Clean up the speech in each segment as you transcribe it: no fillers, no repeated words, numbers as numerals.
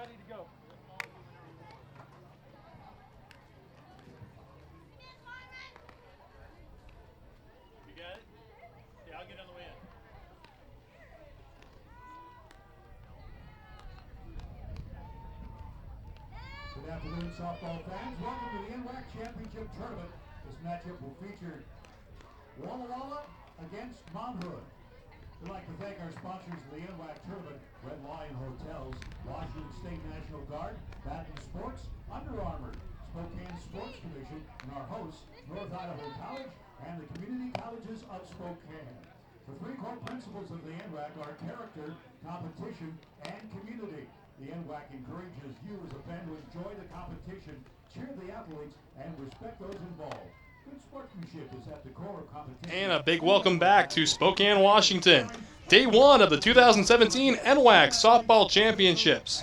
Good afternoon, softball fans. Welcome to the NWAC Championship Tournament. This matchup will feature Walla Walla against Mount Hood. We'd like to thank our sponsors of the NWAC Tournament: Red Lion Hotels, Washington State National Guard, Baton Sports, Under Armour, Spokane Sports Commission, and our hosts, North Idaho College and the Community Colleges of Spokane. The three core principles of the NWAC are character, competition, and community. The NWAC encourages you as a fan to enjoy the competition, cheer the athletes, and respect those involved. Good sportsmanship is at the core of competition. And a big welcome back to Spokane, Washington. Day one of the 2017 NWAC Softball Championships.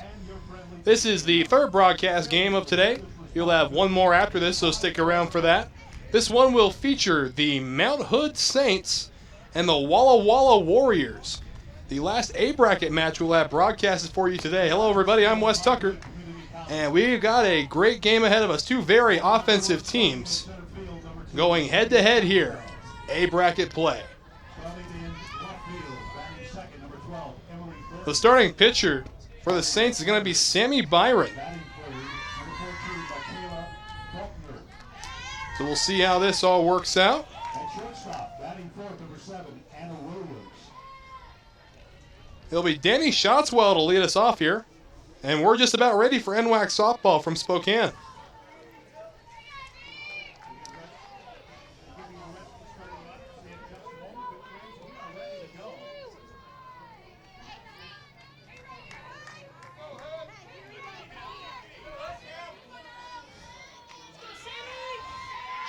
This is the third broadcast game of today. You'll have one more after this, so stick around for that. This one will feature the Mount Hood Saints and the Walla Walla Warriors. The last A-bracket match we'll have broadcasted for you today. Hello, everybody. I'm Wes Tucker. And we've got a great game ahead of us. Two very offensive teams going head-to-head here. A-bracket play. The starting pitcher for the Saints is going to be Sammy Byron. So we'll see how this all works out. It'll be Danny Shotswell to lead us off here. And we're just about ready for NWAC softball from Spokane.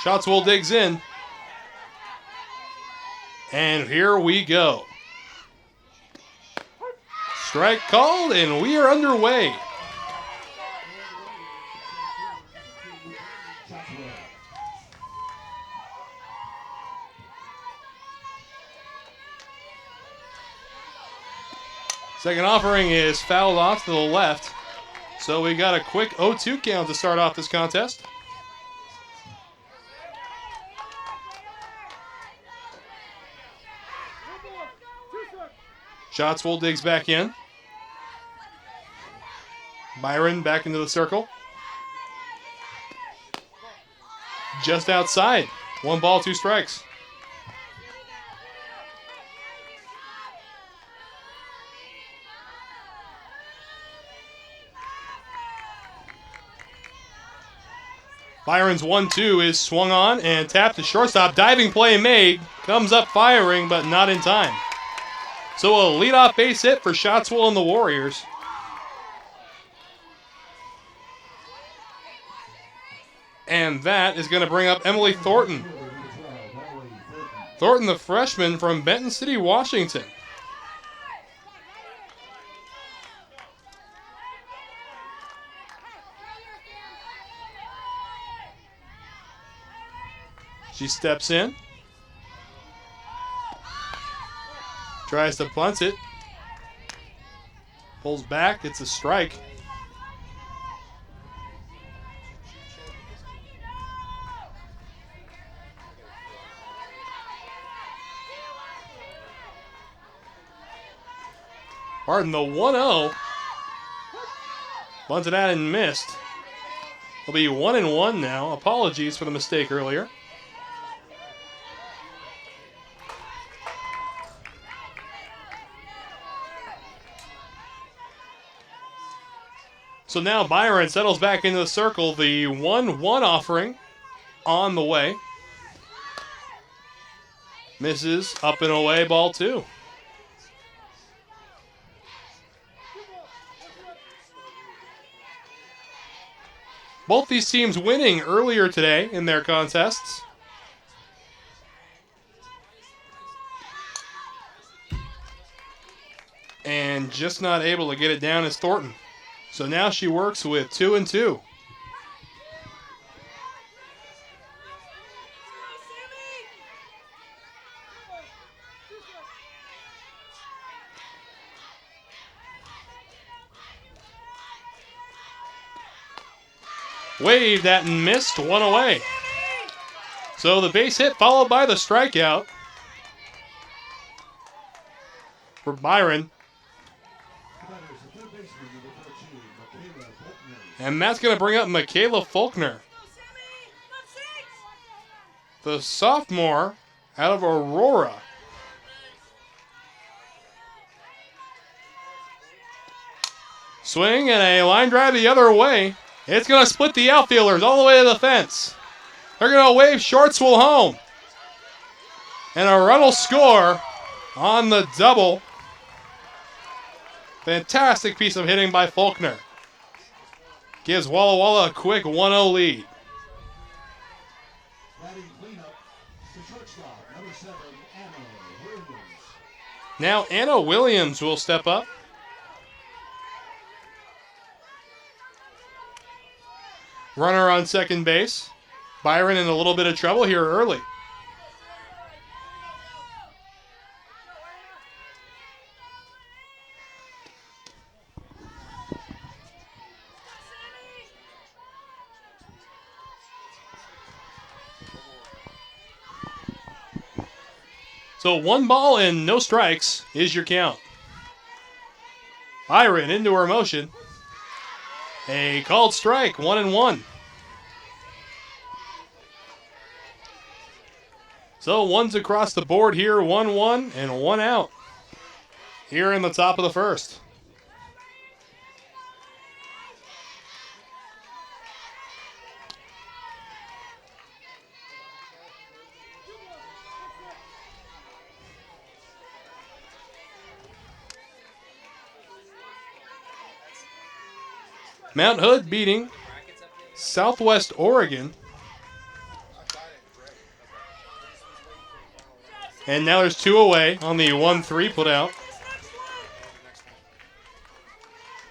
Shotswell digs in. And here we go. Strike called, and we are underway. Second offering is fouled off to the left. So we got a quick 0-2 count to start off this contest. Shotswell digs back in. Byron back into the circle. Just outside. 1 ball, 2 strikes. Byron's 1-2 is swung on and tapped to shortstop. Diving play made. Comes up firing, but not in time. So a leadoff base hit for Shotswell and the Warriors. And that is going to bring up Emily Thornton. Thornton, the freshman from Benton City, Washington. She steps in. Tries to punt it. Pulls back. It's a strike. Pardon, the 1-0. Bunted out and missed. It'll be 1-1 now. Apologies for the mistake earlier. So now Byron settles back into the circle. The 1-1 offering on the way. Misses, up and away, ball 2. Both these teams winning earlier today in their contests. And just not able to get it down is Thornton. So now she works with 2-2. Waved that and missed. One away. So the base hit followed by the strikeout for Byron. And that's going to bring up Michaela Faulkner, the sophomore out of Aurora. Swing and a line drive the other way. It's going to split the outfielders all the way to the fence. They're going to wave Shorts will home. And a run will score on the double. Fantastic piece of hitting by Faulkner. Gives Walla Walla a quick 1-0 lead. Now Anna Williams will step up. Runner on second base. Byron in a little bit of trouble here early. So 1 ball and no strikes is your count. Byron into her motion. A called strike, 1-1. So one's across the board here, 1-1 and 1 out. Here in the top of the first. Mount Hood beating Southwest Oregon. And now there's 2 away on the 1-3 put out.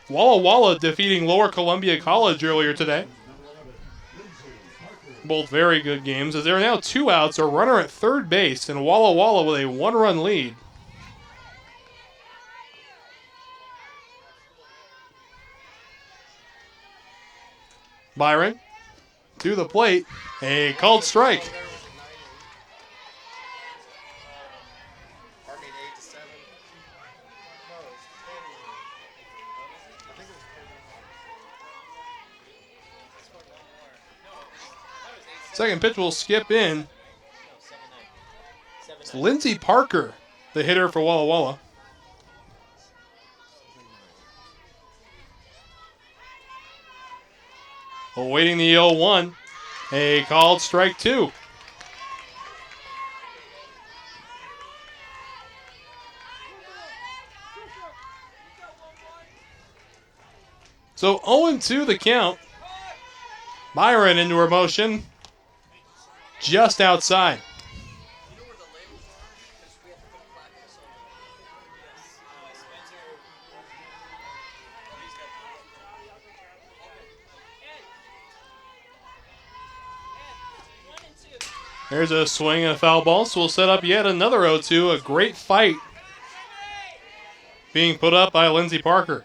Walla Walla defeating Lower Columbia College earlier today. Both very good games, as there are now 2 outs, a runner at third base, and Walla Walla with a 1-run lead. Byron to the plate, a called strike. Second pitch will skip in. It's Lindsey Parker, the hitter for Walla Walla. Awaiting the 0-1. A called strike 2. So 0-2 the count. Byron into her motion. Just outside. There's a swing and a foul ball, so we'll set up yet another 0-2. A great fight being put up by Lindsey Parker.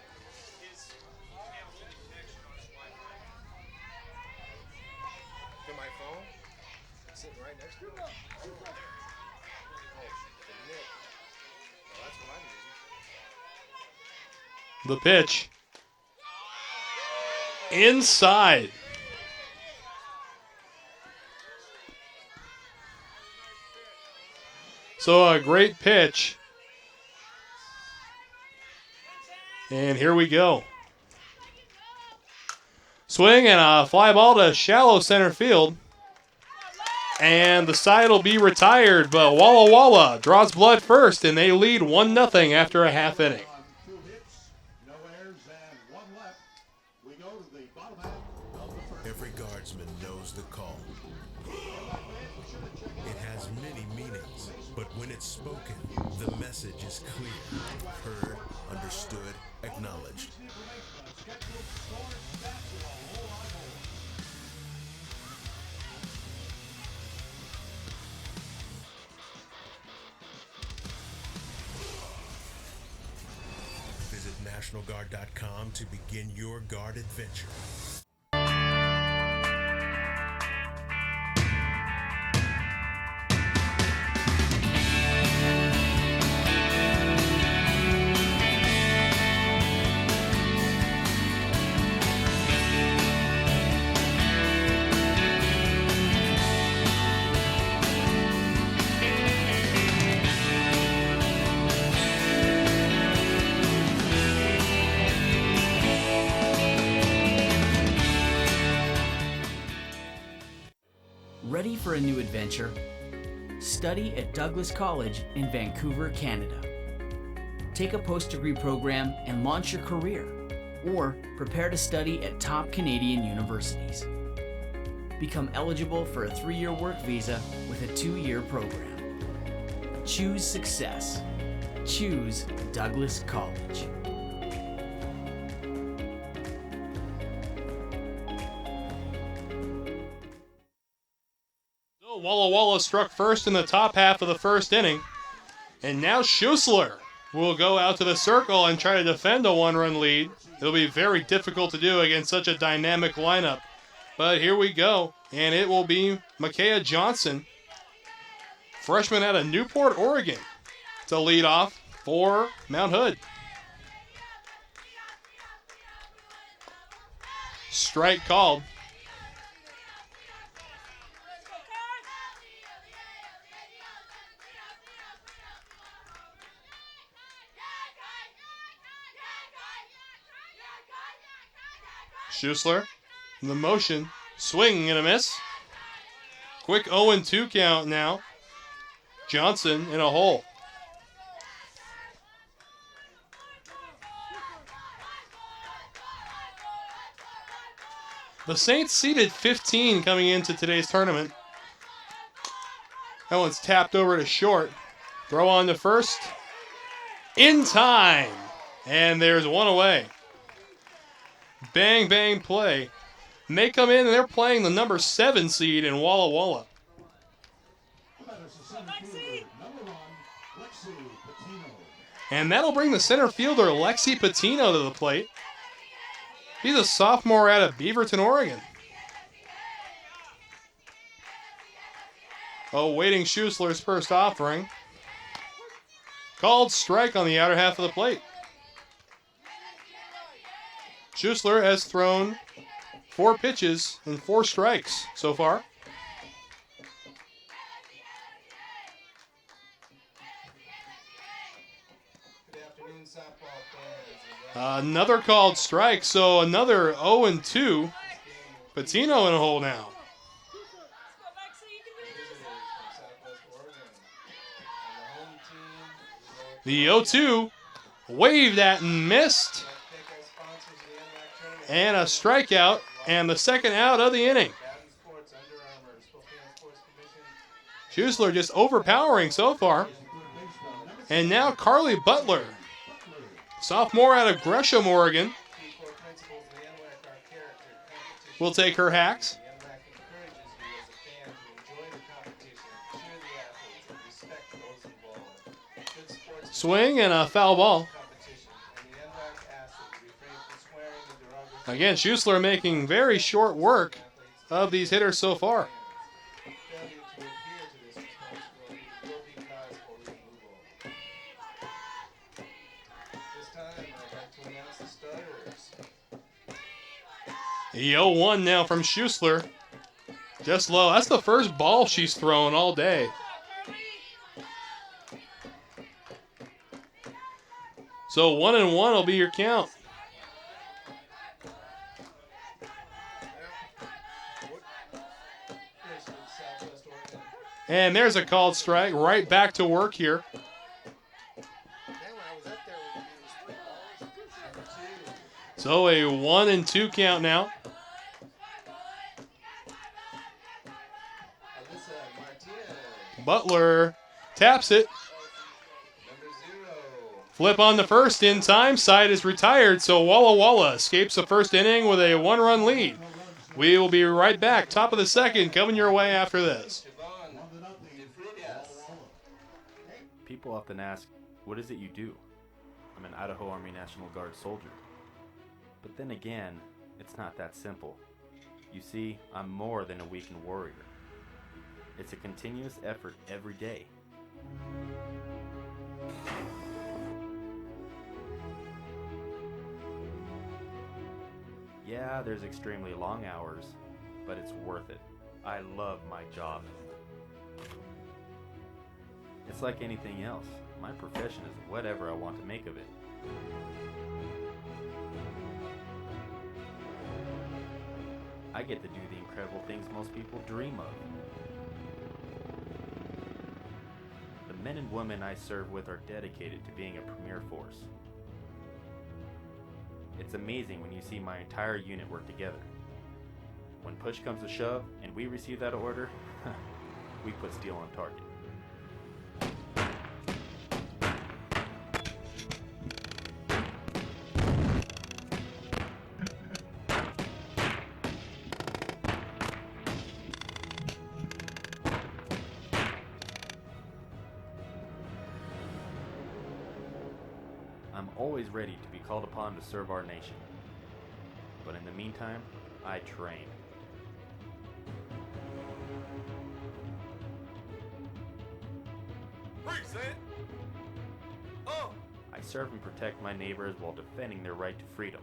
The pitch. Inside. So a great pitch. And here we go. Swing and a fly ball to shallow center field. And the side will be retired, but Walla Walla draws blood first, and they lead 1-0 after a half inning. Every guardsman knows the call. It has many meanings, but when it's spoken, the message is clear, heard, understood, acknowledged. Visit NationalGuard.com to begin your guard adventure. for a new adventure? Study at Douglas College in Vancouver, Canada. Take a post-degree program and launch your career, or prepare to study at top Canadian universities. Become eligible for a 3-year work visa with a 2-year program. Choose success. Choose Douglas College. So Walla Walla struck first in the top half of the first inning. And now Schussler will go out to the circle and try to defend a 1-run lead. It'll be very difficult to do against such a dynamic lineup. But here we go, and it will be Micaiah Johnson, freshman out of Newport, Oregon, to lead off for Mount Hood. Strike called. Schussler, in the motion, swing and a miss. Quick 0-2 count now. Johnson in a hole. The Saints seeded 15 coming into today's tournament. That one's tapped over to short. Throw on to first. In time. And there's one away. Bang, bang play. And they come in and they're playing the number 7 seed in Walla Walla. And that'll bring the center fielder Lexi Patino to the plate. He's a sophomore out of Beaverton, Oregon. Awaiting Schussler's first offering. Called strike on the outer half of the plate. Schussler has thrown 4 pitches and 4 strikes so far. Good afternoon, softball fans. Another called strike, so another 0-2. Patino in a hole now. The 0-2 waved at and missed. And a strikeout, and the second out of the inning. Schussler just overpowering so far. And now Carly Butler, sophomore out of Gresham, Oregon, will take her hacks. Swing and a foul ball. Again, Schussler making very short work of these hitters so far. The 0-1 now from Schussler. Just low. That's the first ball she's thrown all day. So 1-1 will be your count. And there's a called strike. Right back to work here. So a 1-2 count now. Butler taps it. Flip on the first in time. Side is retired, so Walla Walla escapes the first inning with a 1-run lead. We will be right back. Top of the second coming your way after this. People often ask, what is it you do? I'm an Idaho Army National Guard soldier. But then again, it's not that simple. You see, I'm more than a weekend warrior. It's a continuous effort every day. Yeah, there's extremely long hours, but it's worth it. I love my job. It's like anything else. My profession is whatever I want to make of it. I get to do the incredible things most people dream of. men and women I serve with are dedicated to being a premier force. It's amazing when you see my entire unit work together. When push comes to shove and we receive that order, we put steel on target. I'm always ready to be called upon to serve our nation. But in the meantime, I train. I serve and protect my neighbors while defending their right to freedom.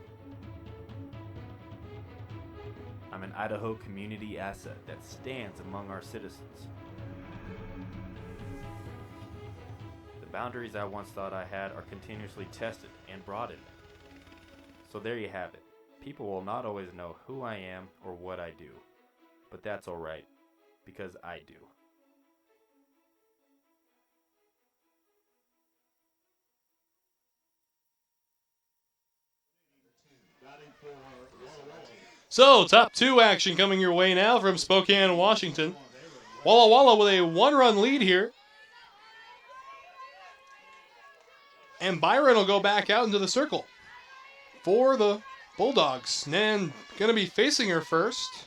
I'm an Idaho community asset that stands among our citizens. The boundaries I once thought I had are continuously tested and broadened. So there you have it. People will not always know who I am or what I do. But that's alright, because I do. So, top 2 action coming your way now from Spokane, Washington. Walla Walla with a 1-run lead here. And Byron will go back out into the circle for the Bulldogs. And going to be facing her first.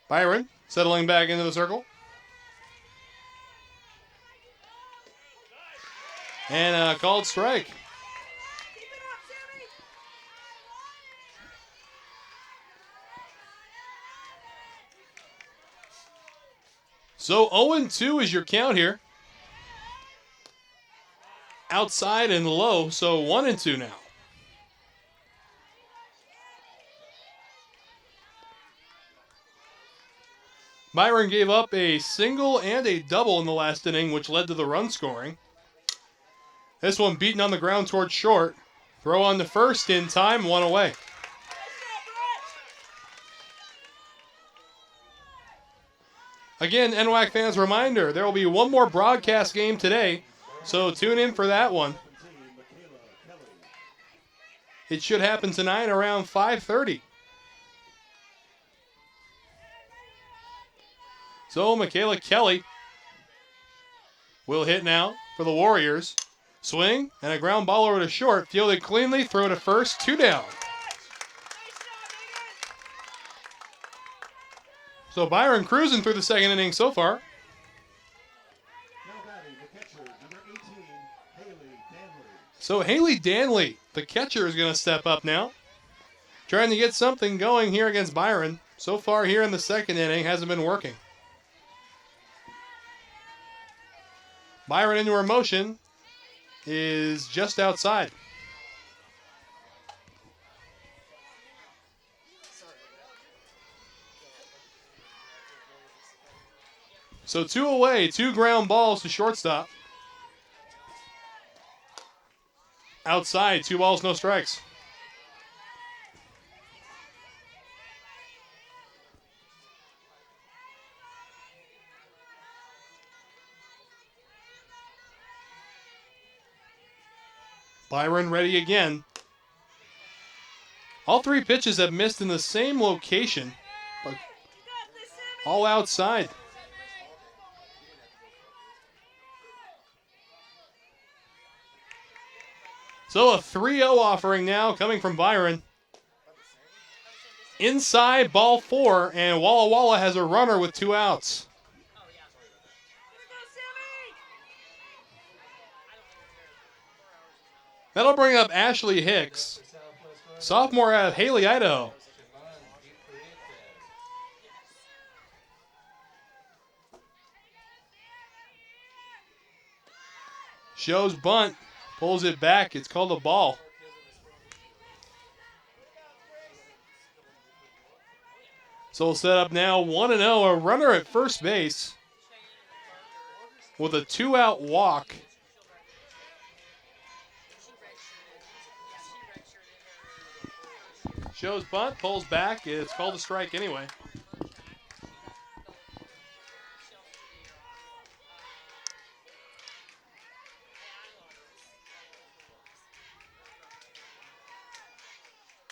Byron settling back into the circle. And a called strike. So 0-2 is your count here. Outside and low, so 1-2 now. Byron gave up a single and a double in the last inning, which led to the run scoring. This one beaten on the ground towards short. Throw on the first in time, 1 away. Again, NWAC fans, reminder, there will be one more broadcast game today, so tune in for that one. It should happen tonight around 5:30. So Michaela Kelly will hit now for the Warriors. Swing and a ground ball over to short. Fielded cleanly. Throw to first. 2 down. So Byron cruising through the second inning so far. So Haley Danley, the catcher, is going to step up now. Trying to get something going here against Byron. So far here in the second inning, hasn't been working. Byron into her motion is just outside. So 2 away, 2 ground balls to shortstop. Outside, 2 balls, no strikes. Byron ready again. All 3 pitches have missed in the same location, but all outside. So a 3-0 offering now coming from Byron. Inside, ball 4, and Walla Walla has a runner with 2 outs. That'll bring up Ashley Hicks, sophomore out of Haley, Idaho. Shows bunt, pulls it back. It's called a ball. So we'll set up now 1-0, a runner at first base with a 2-out walk. shows bunt, pulls back. It's called a strike anyway.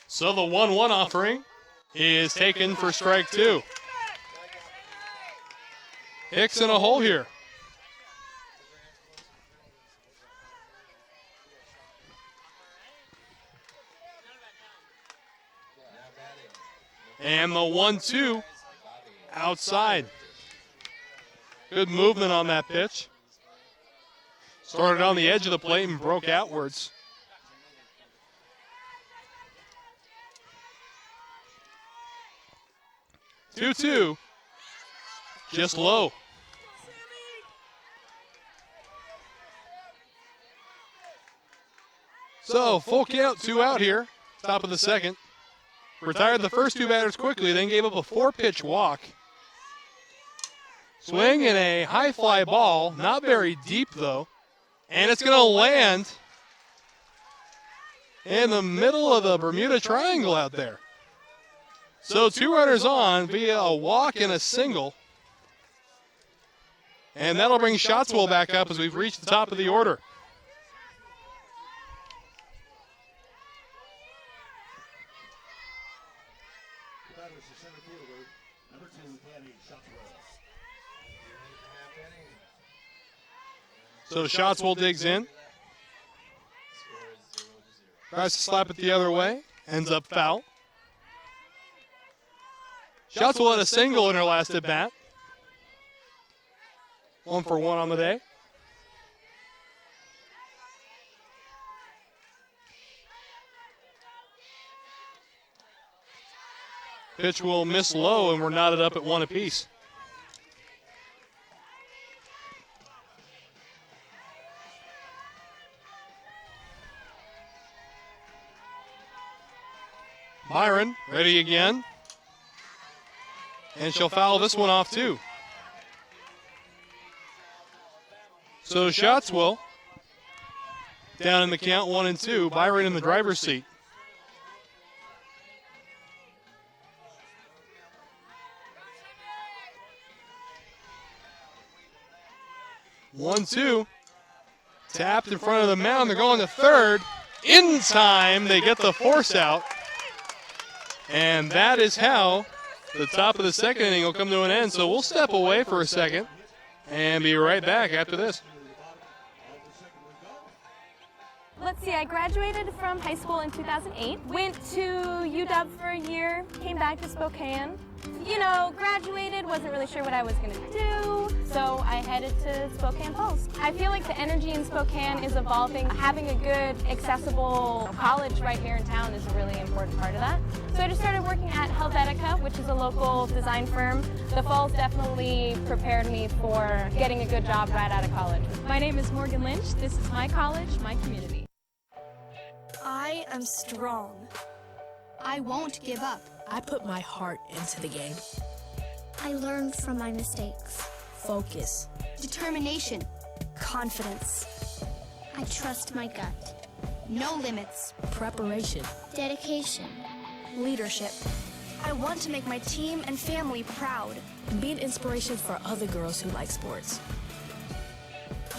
So the 1-1 offering is taken for strike 2. Hicks in a hole here. And the 1-2 outside. Good movement on that pitch. Started on the edge of the plate and broke outwards. 2-2. Just low. So, full count, 2 out here. Top of the second. Retired the first 2 batters quickly, then gave up a 4-pitch walk. Swing and a high fly ball, not very deep though. And it's going to land in the middle of the Bermuda Triangle out there. So 2 runners on via a walk and a single. And that'll bring Shotswell back up as we've reached the top of the order. So Shotswell digs in. Tries to slap it the other way. Ends up foul. Shotswell had a single in her last at bat. 1 for 1 on the day. Pitch will miss low, and we're knotted up at 1 apiece. Byron, ready again. And she'll foul this one off too. So Shotswell down in the count, 1-2. Byron in the driver's seat. One, 2. Tapped in front of the mound. They're going to third. In time, they get the force out. And that is how the top of the second inning will come to an end. So we'll step away for a second and be right back after this. Let's see, I graduated from high school in 2008, went to UW for a year, came back to Spokane. You know, graduated, wasn't really sure what I was gonna do, so I headed to Spokane Falls. I feel like the energy in Spokane is evolving. Having a good, accessible college right here in town is a really important part of that. So I just started working at Helvetica, which is a local design firm. The Falls definitely prepared me for getting a good job right out of college. My name is Morgan Lynch. This is my college, my community. I am strong. I won't give up. I put my heart into the game. I learned from my mistakes. Focus. Determination. Confidence. I trust my gut. No limits. Preparation. Dedication. Leadership. I want to make my team and family proud. And be an inspiration for other girls who like sports.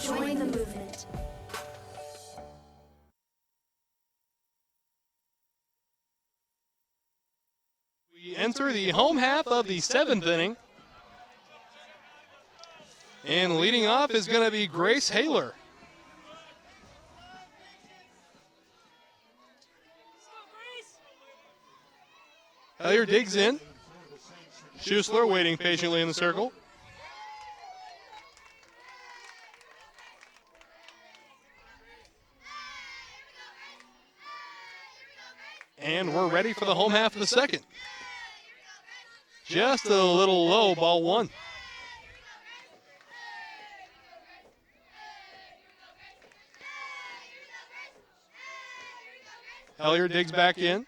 Join the movement. We enter the home half of the 7th inning. And leading off is going to be Grace Haler. Hellier digs in. Schussler waiting patiently in the circle. And we're ready for the home half of the second. Just a little low, ball 1. Hellier digs back in.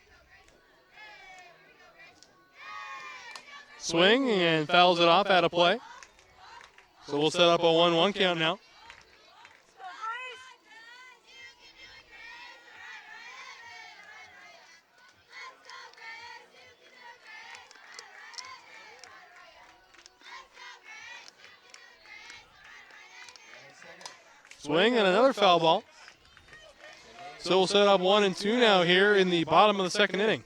Swing and fouls it off out of play. So we'll set up a 1-1 count now. Swing and another foul ball. So we'll set up 1 and 2 now here in the bottom of the second inning.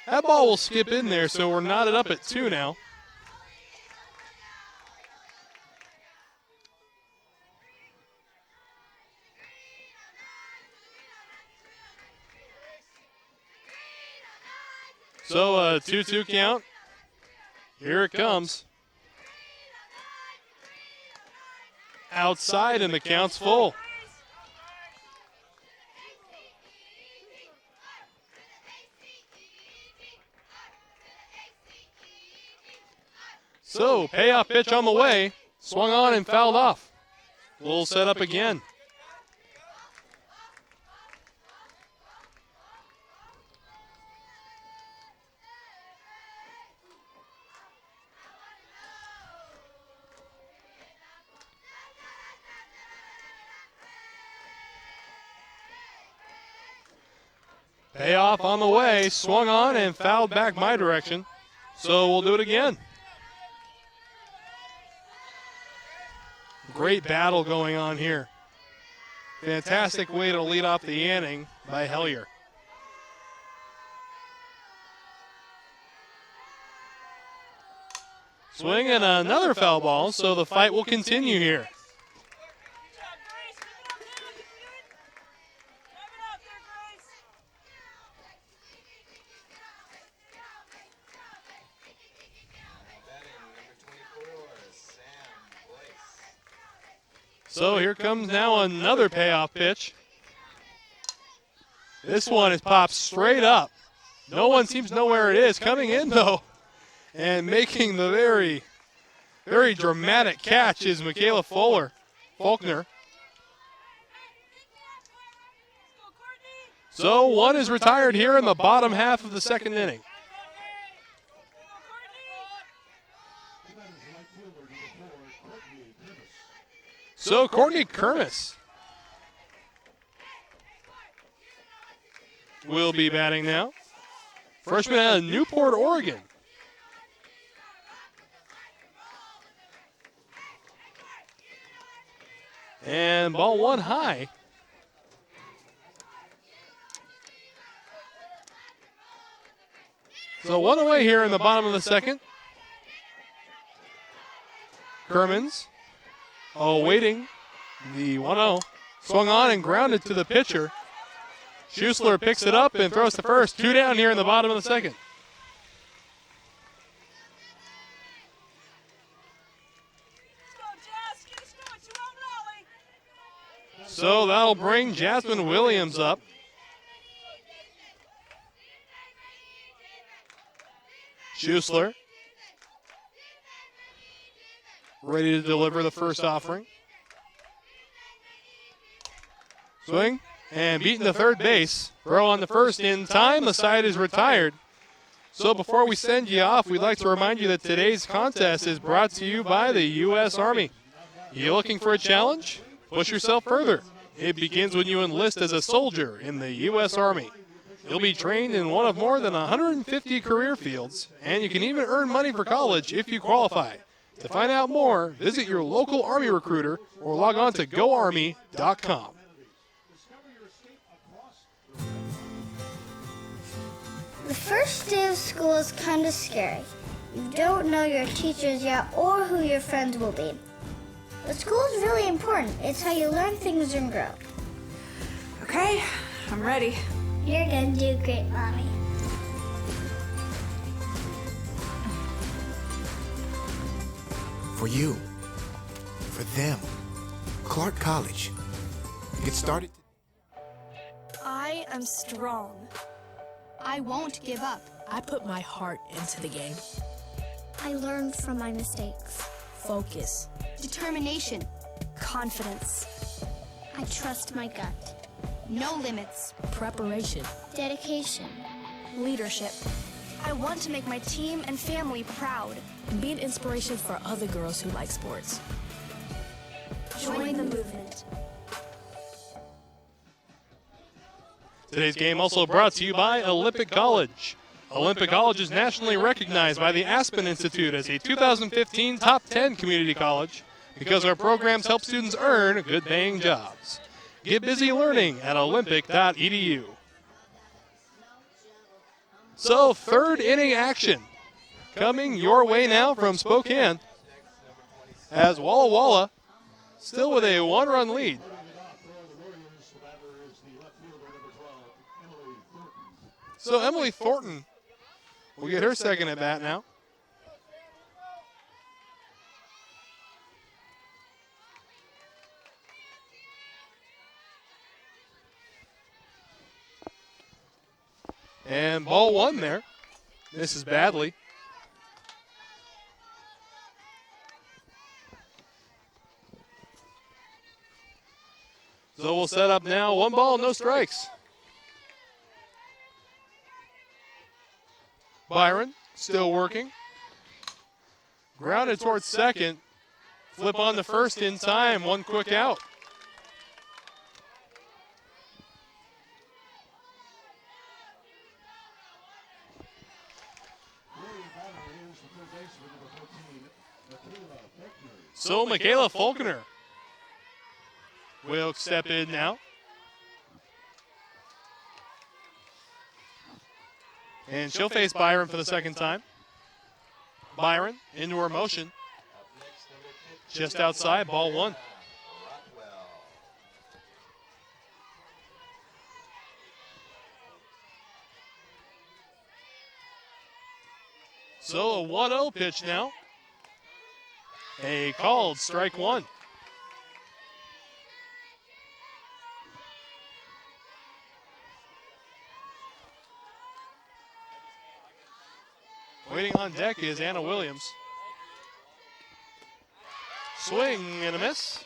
That ball will skip in there, so we're knotted up at 2 now. So a 2-2 count. Here it comes. Outside and the count's full. So payoff pitch on the way. Swung on and fouled off. We'll set up again. Payoff on the way, swung on and fouled back my direction. So we'll do it again. Great battle going on here. Fantastic way to lead off the inning by Hellier. Swing and another foul ball, so the fight will continue here. So here comes now another payoff pitch. This one is popped straight up. No one seems to know where it is. Coming in, though, and making the very, very dramatic catch is Michaela Faulkner. So one is retired here in the bottom half of the second inning. So Courtney Kermis will be batting now. Freshman out of Newport, Oregon. And ball one high. So one away here in the bottom of the second. Kermans awaiting the 1-0. Swung on and grounded to the pitcher. Schussler picks it up and throws to first. 2 down here in the bottom of the second. So that'll bring Jasmine Williams up. Schussler ready to deliver the first offering. Swing and beaten to third base. Throw on the first in time. The side is retired. So before we send you off, we'd like to remind you that today's contest is brought to you by the U.S. Army. You looking for a challenge? Push yourself further. It begins when you enlist as a soldier in the U.S. Army. You'll be trained in one of more than 150 career fields, and you can even earn money for college if you qualify. To find out more, visit your local Army recruiter or log on to goarmy.com. The first day of school is kind of scary. You don't know your teachers yet or who your friends will be. But school is really important. It's how you learn things and grow. Okay, I'm ready. You're gonna do great, Mommy. For you, for them, Clark College. Get started. I am strong. I won't give up. I put my heart into the game. I learned from my mistakes. Focus. Determination. Confidence. I trust my gut. No limits. Preparation. Dedication. Leadership. I want to make my team and family proud. And be an inspiration for other girls who like sports. Join the movement. Today's game also brought to you by Olympic College. Olympic College is nationally recognized by the Aspen Institute as a 2015 Top 10 community college because our programs help students earn good-paying jobs. Get busy learning at olympic.edu. So, third inning action coming your way now from Spokane as Walla Walla still with a one-run lead. So Emily Thornton will get her second at bat now. And ball one there. Misses badly. So we'll set up now. 1 ball, no strikes. Byron still working. Grounded towards second. Flip on the first in time. 1 quick out. So Michaela Faulkner will step in now. And she'll face Byron for the second time. Byron into her motion. Just outside, ball one. So a 1-0 pitch now. A called strike one. Waiting on deck is Anna Williams. Swing and a miss.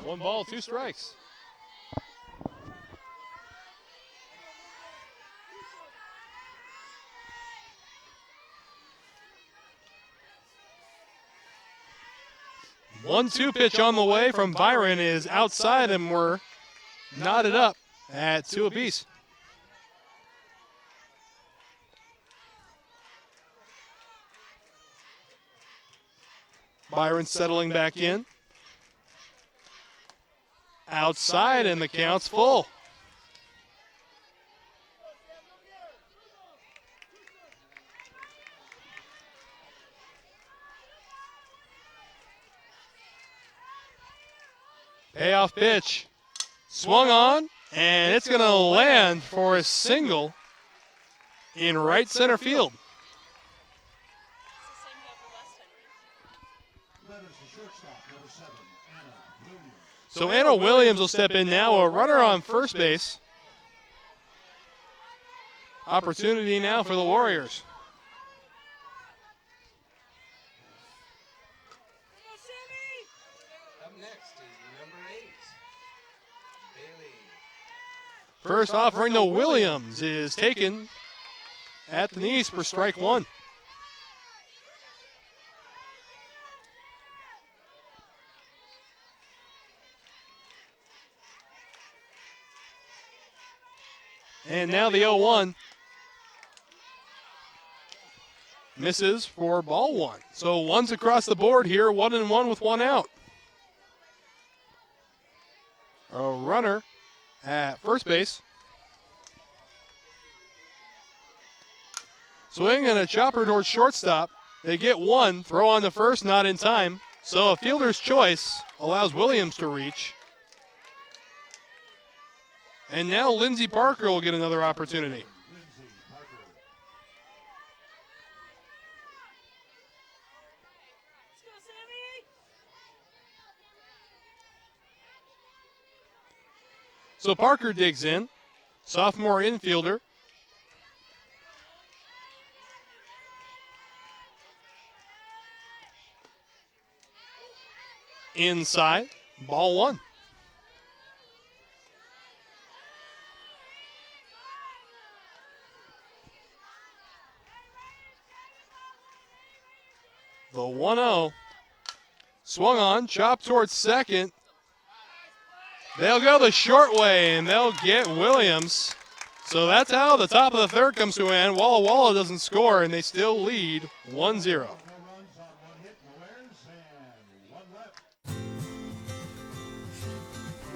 1 ball, 2 strikes. One-two pitch on the way from Byron is outside, and we're knotted up at 2 apiece. Byron settling back in. Outside, and the count's full. Payoff pitch. Swung on, and it's going to land for a single in right center field. So Anna Williams will step in now, a runner on first base. Opportunity now for the Warriors. Up next is number 8, Bailey. First offering to Williams is taken at the knees for strike one. And now the 0-1 misses for ball one. So one's across the board here, 1-1 with 1 out. A runner at first base. Swing and a chopper towards shortstop. They get 1, throw on the first, not in time. So a fielder's choice allows Williams to reach. And now Lindsey Parker will get another opportunity. So Parker digs in, sophomore infielder. Inside, ball one. The 1-0 Swung on, chopped towards second. They'll go the short way, and they'll get Williams. So that's how the top of the third comes to an end. Walla Walla doesn't score, and they still lead 1-0.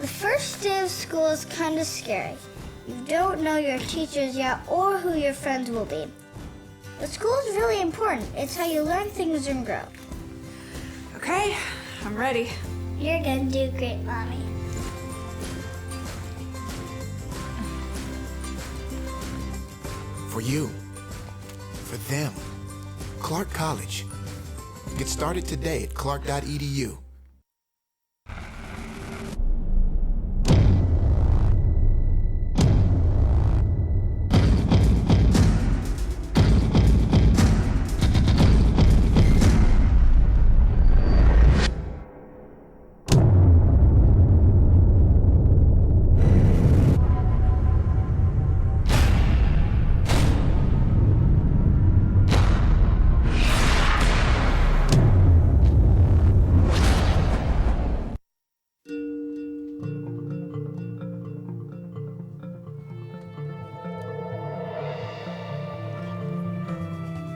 The first day of school is kind of scary. You don't know your teachers yet or who your friends will be. But school is really important. It's how you learn things and grow. Okay, I'm ready. You're gonna do great, Mommy. For you, for them, Clark College. Get started today at clark.edu.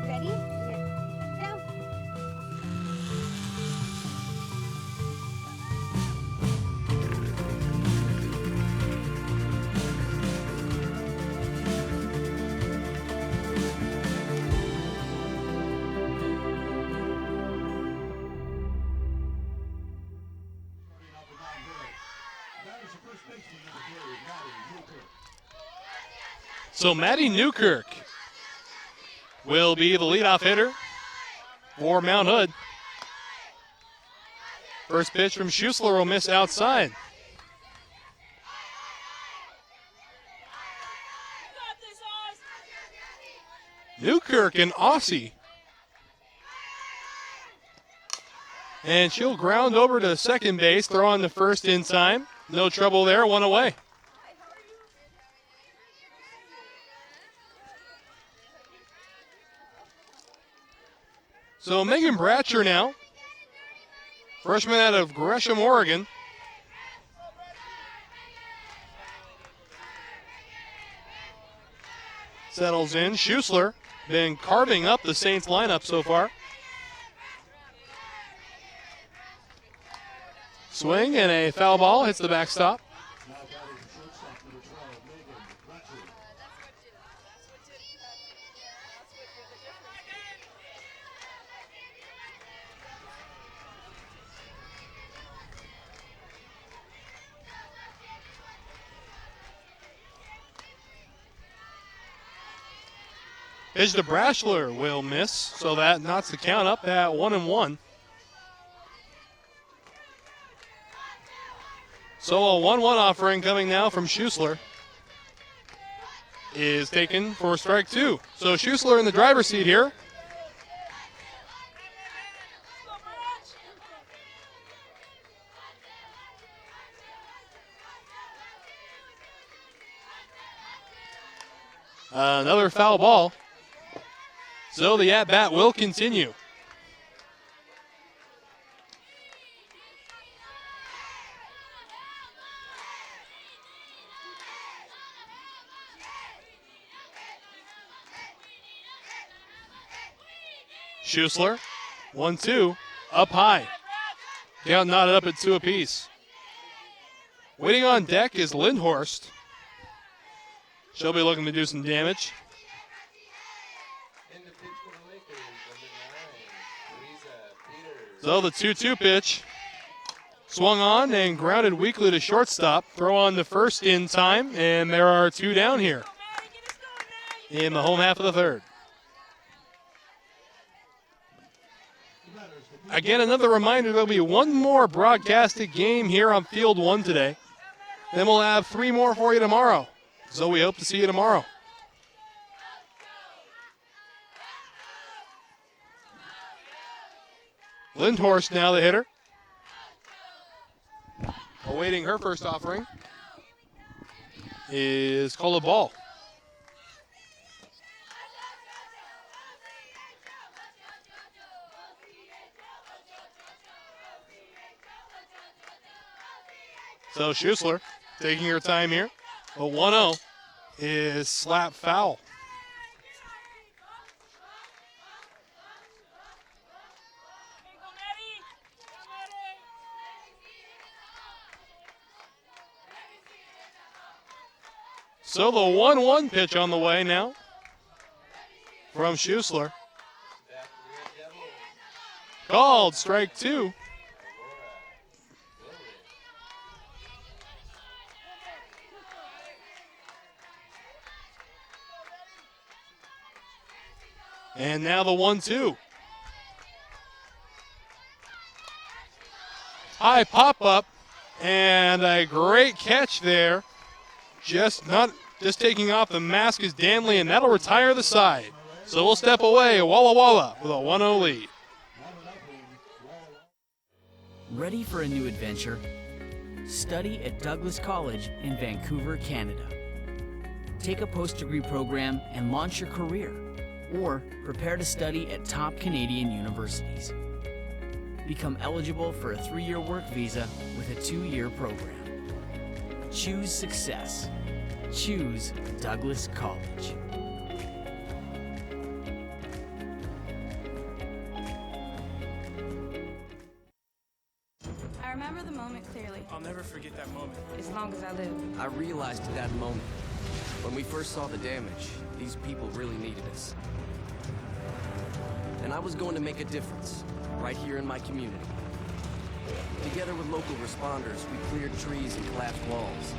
Ready? Down. So Maddie Newkirk will be the leadoff hitter for Mount Hood. First pitch from Schuessler will miss outside. Newkirk and Aussie. And she'll ground over to second base, throw on the first in time. No trouble there, one away. So Megan Bratcher now, freshman out of Gresham, Oregon. Settles in. Schuessler been carving up the Saints lineup so far. Swing and a foul ball hits the backstop. Pitch to Brashler will miss, so that knocks the count up at 1-1. So a 1-1 offering coming now from Schuessler is taken for strike two. So Schuessler in the driver's seat here. Another foul ball. So the at-bat will continue. Schuessler, 1-2, up high. Count knotted up at 2 apiece. Waiting on deck is Lindhorst. She'll be looking to do some damage. So the 2-2 pitch swung on and grounded weakly to shortstop. Throw on the first in time, and there are 2 down here in the home half of the third. Again, another reminder, there'll be one more broadcasted game here on Field 1 today. Then we'll have 3 more for you tomorrow. So we hope to see you tomorrow. Lindhorst now the hitter. Awaiting her first offering is called a ball. So Schuessler taking her time here. A 1-0 is slap foul. So the 1-1 pitch on the way now from Schuessler. Called strike 2. And now the 1-2. High pop up and a great catch there. Just taking off the mask is Danley, and that'll retire the side. So we'll step away. Walla Walla with a 1-0 lead. Ready for a new adventure? Study at Douglas College in Vancouver, Canada. Take a post-degree program and launch your career, or prepare to study at top Canadian universities. Become eligible for a 3-year work visa with a 2-year program. Choose success. Choose Douglas College. I remember the moment clearly. I'll never forget that moment. As long as I live. I realized at that moment, when we first saw the damage, these people really needed us. And I was going to make a difference, right here in my community. Together with local responders, we cleared trees and collapsed walls.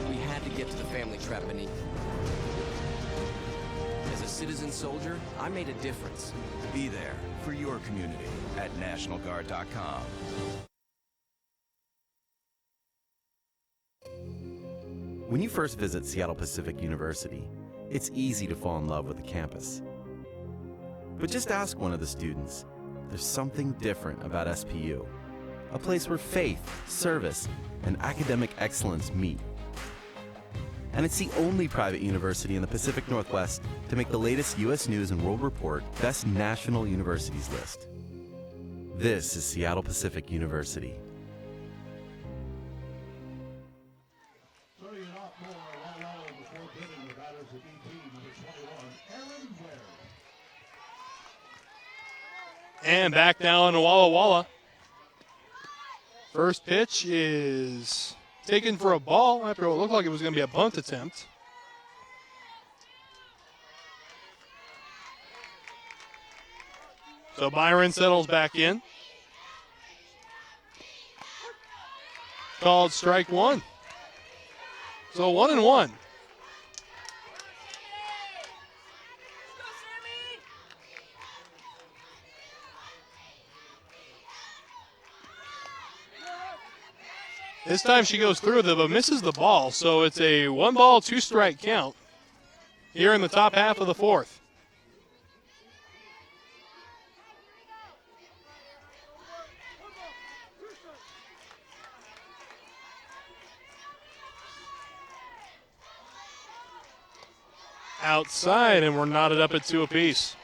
We had to get to the family trapped beneath. As a citizen soldier, I made a difference. Be there for your community at NationalGuard.com. When you first visit Seattle Pacific University, it's easy to fall in love with the campus. But just ask one of the students. There's something different about SPU. A place where faith, service, and academic excellence meet. And it's the only private university in the Pacific Northwest to make the latest U.S. News and World Report Best National Universities list. This is Seattle Pacific University. Starting it off more, Walla Walla before bidding the batters of BP, number 21, Aaron Ware. And back now into Walla Walla. First pitch is taken for a ball after what looked like it was going to be a bunt attempt. So Byron settles back in. Called strike 1. So 1-1. This time she goes through but misses the ball, so it's a 1-ball, 2-strike count here in the top half of the 4th. Outside, and we're knotted up at 2 apiece.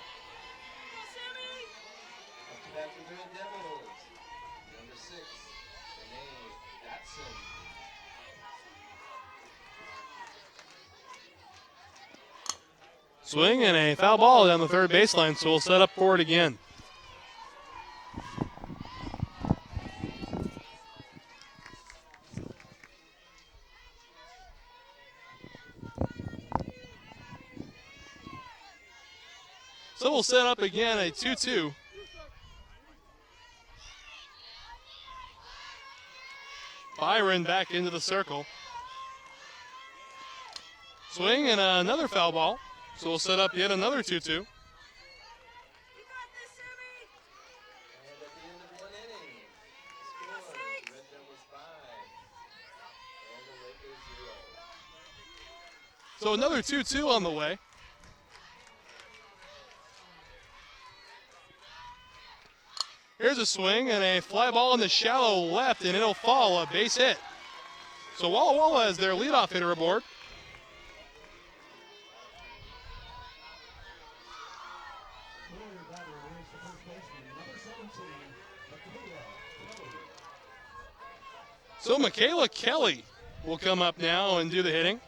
Swing and a foul ball down the third baseline, so we'll set up for it again. So we'll set up again a 2-2. Byron back into the circle. Swing and another foul ball. So we'll set up yet another 2-2. So another 2-2 on the way. Here's a swing and a fly ball in the shallow left, and it'll fall, a base hit. So Walla Walla has their leadoff hitter aboard. So Michaela Kelly will come up now and do the hitting.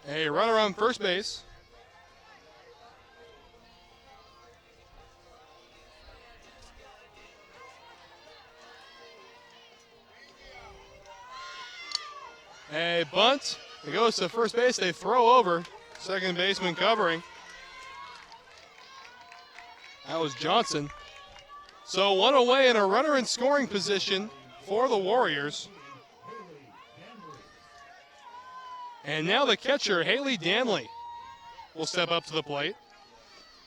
A runner on first base. A bunt. It goes to first base. They throw over. Second baseman covering. That was Johnson. So one away and a runner in scoring position for the Warriors. And now the catcher, Haley Danley, will step up to the plate.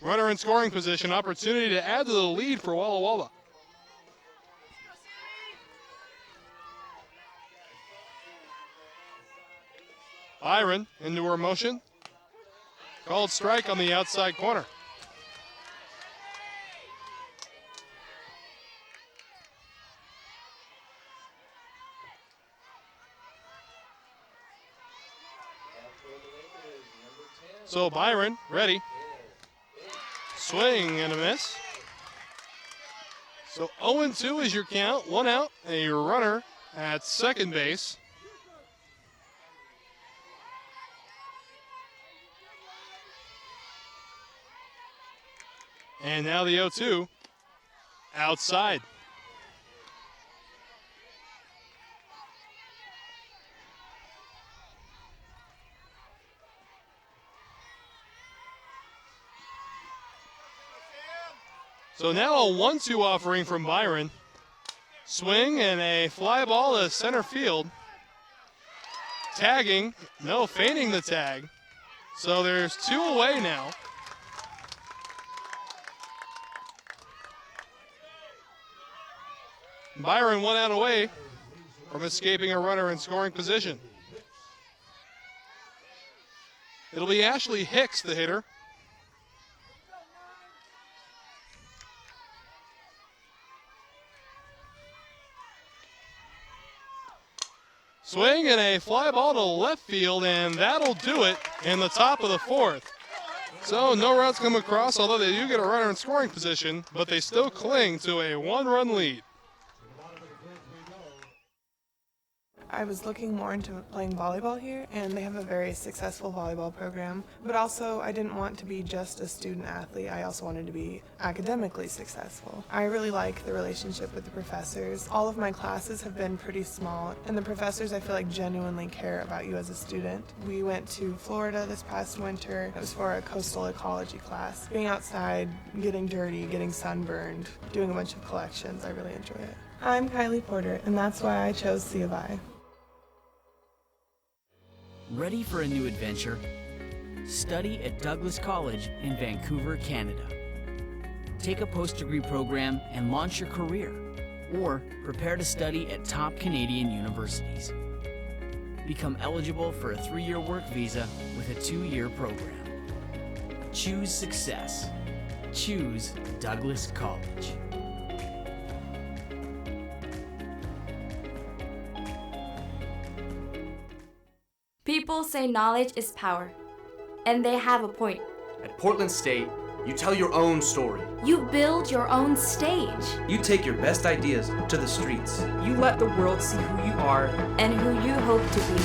Runner in scoring position, opportunity to add to the lead for Walla Walla. Byron into her motion. Called strike on the outside corner. So Byron, ready. Swing and a miss. So 0-2 is your count. One out, a runner at second base. And now the 0-2 outside. So now a 1-2 offering from Byron. Swing and a fly ball to center field. Tagging, no, feigning the tag. So there's two away now. Byron 1 out away from escaping a runner in scoring position. It'll be Ashley Hicks, the hitter. Swing and a fly ball to left field, and that'll do it in the top of the fourth. So no runs come across, although they do get a runner in scoring position, but they still cling to a one-run lead. I was looking more into playing volleyball here, and they have a very successful volleyball program. But also, I didn't want to be just a student athlete. I also wanted to be academically successful. I really like the relationship with the professors. All of my classes have been pretty small, and the professors, I feel like, genuinely care about you as a student. We went to Florida this past winter. It was for a coastal ecology class. Being outside, getting dirty, getting sunburned, doing a bunch of collections, I really enjoy it. I'm Kylie Porter, and that's why I chose C of I. Ready for a new adventure? Study at Douglas College in Vancouver, Canada. Take a post-degree program and launch your career, or prepare to study at top Canadian universities. Become eligible for a 3-year work visa with a 2-year program. Choose success. Choose Douglas College. People say knowledge is power, and they have a point. At Portland State, you tell your own story. You build your own stage. You take your best ideas to the streets. You let the world see who you are and who you hope to be.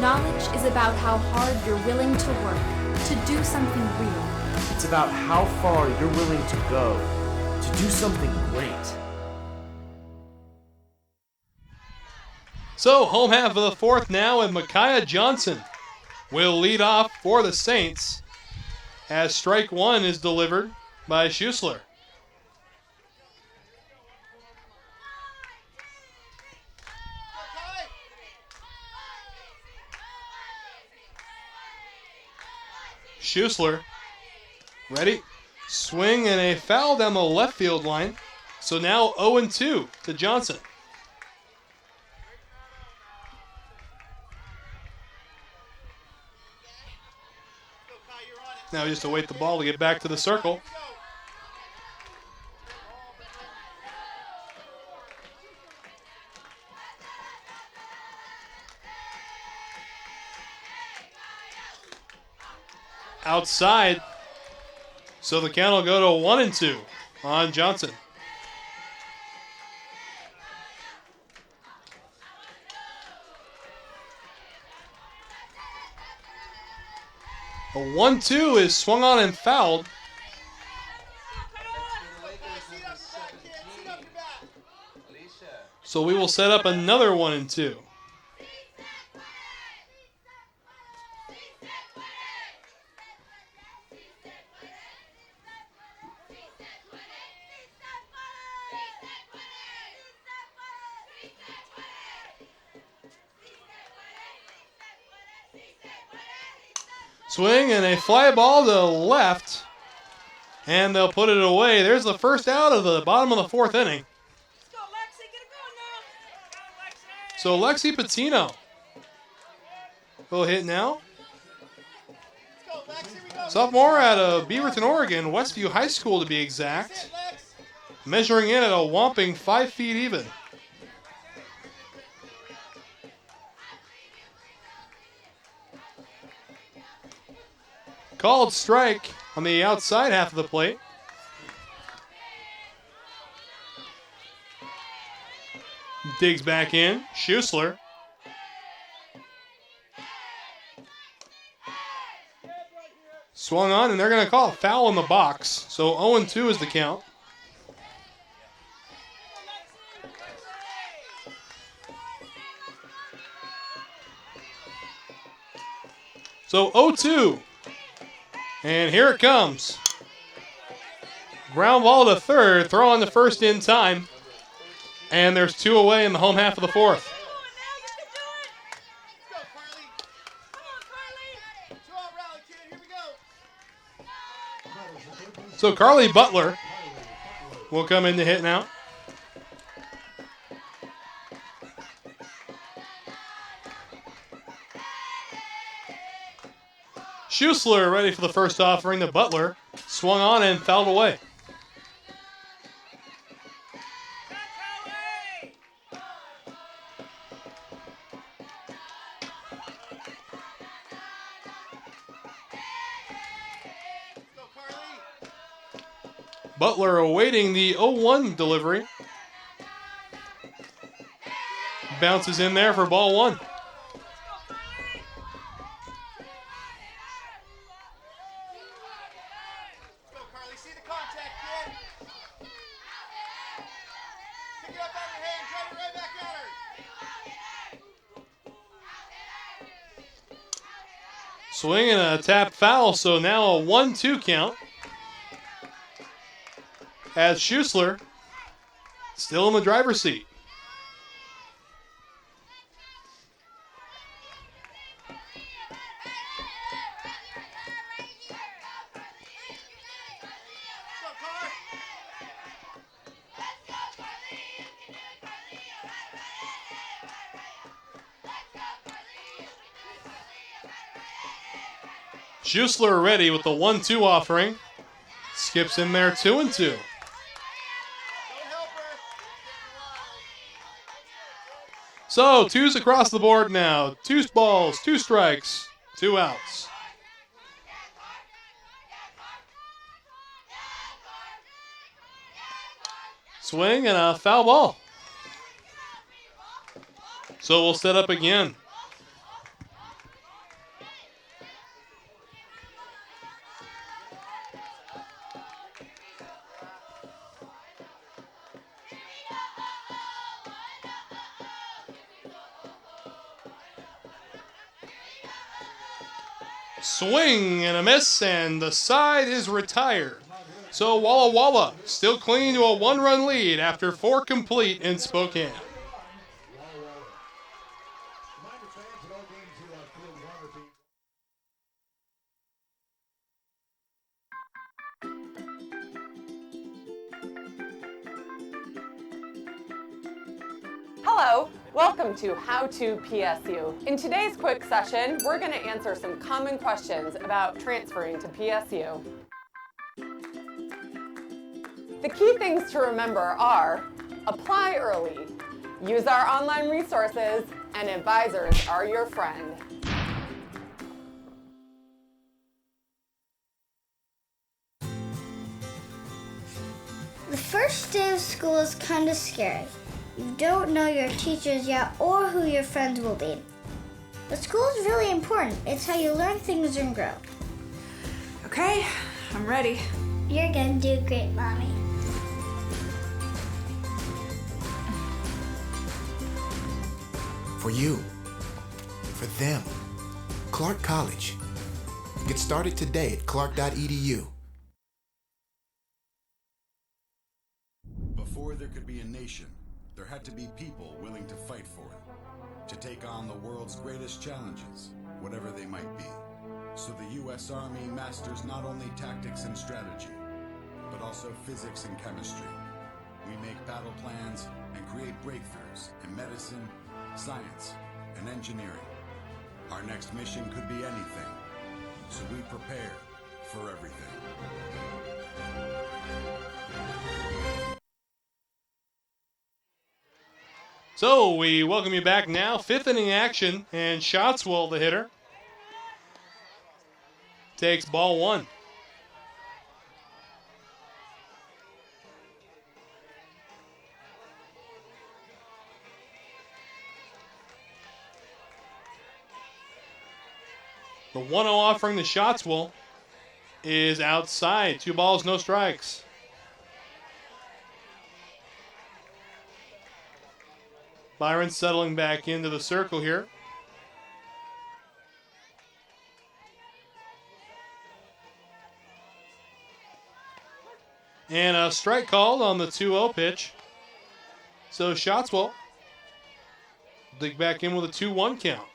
Knowledge is about how hard you're willing to work to do something real. It's about how far you're willing to go to do something great. So, home half of the fourth now, and Micaiah Johnson will lead off for the Saints as strike one is delivered by Schuessler. Schuessler, ready, swing and a foul down the left field line. So now 0-2 to Johnson. Now just await the ball to get back to the circle. Outside. So the count will go to 1-2 on Johnson. A 1-2 is swung on and fouled. So we will set up another 1-2. Swing and a fly ball to left. And they'll put it away. There's the first out of the bottom of the fourth inning. So Lexi Patino will hit now. Sophomore out of Beaverton, Oregon, Westview High School to be exact. Measuring in at a whopping 5 feet even. Called strike on the outside half of the plate. Digs back in. Schuessler. Swung on, and they're going to call a foul in the box. So 0-2 is the count. So 0-2. And here it comes. Ground ball to third. Throw on the first in time. And there's 2 away in the home half of the fourth. So Carly Butler will come in to hit now. Schuessler ready for the first offering to Butler. Swung on and fouled away. Butler awaiting the 0-1 delivery. Bounces in there for ball one. Swing and a tap foul, so now a 1-2 count. As Schuessler still in the driver's seat. Schuessler ready with the 1-2 offering. Skips in there 2-2. So 2s across the board now. 2 balls, 2 strikes, 2 outs. Swing and a foul ball. So we'll set up again. Swing and a miss, and the side is retired. So Walla Walla still clinging to a 1-run lead after 4 complete in Spokane. Hello, welcome to How to PSU. In today's quick session, we're going to answer some common questions about transferring to PSU. The key things to remember are: apply early, use our online resources, and advisors are your friend. The first day of school is kind of scary. You don't know your teachers yet or who your friends will be. But school is really important. It's how you learn things and grow. Okay, I'm ready. You're gonna do great, Mommy. For you. For them. Clark College. Get started today at clark.edu. Before there could be a nation, there had to be people willing to fight for it, to take on the world's greatest challenges, whatever they might be. So the U.S. Army masters not only tactics and strategy, but also physics and chemistry. We make battle plans and create breakthroughs in medicine, science, and engineering. Our next mission could be anything, so we prepare for everything. So we welcome you back now. 5th inning action, and Shotswell, the hitter, takes ball 1. The 1-0 offering to Shotswell is outside. 2 balls, no strikes. Byron settling back into the circle here. And a strike called on the 2-0 pitch. So Shotswell dig back in with a 2-1 count.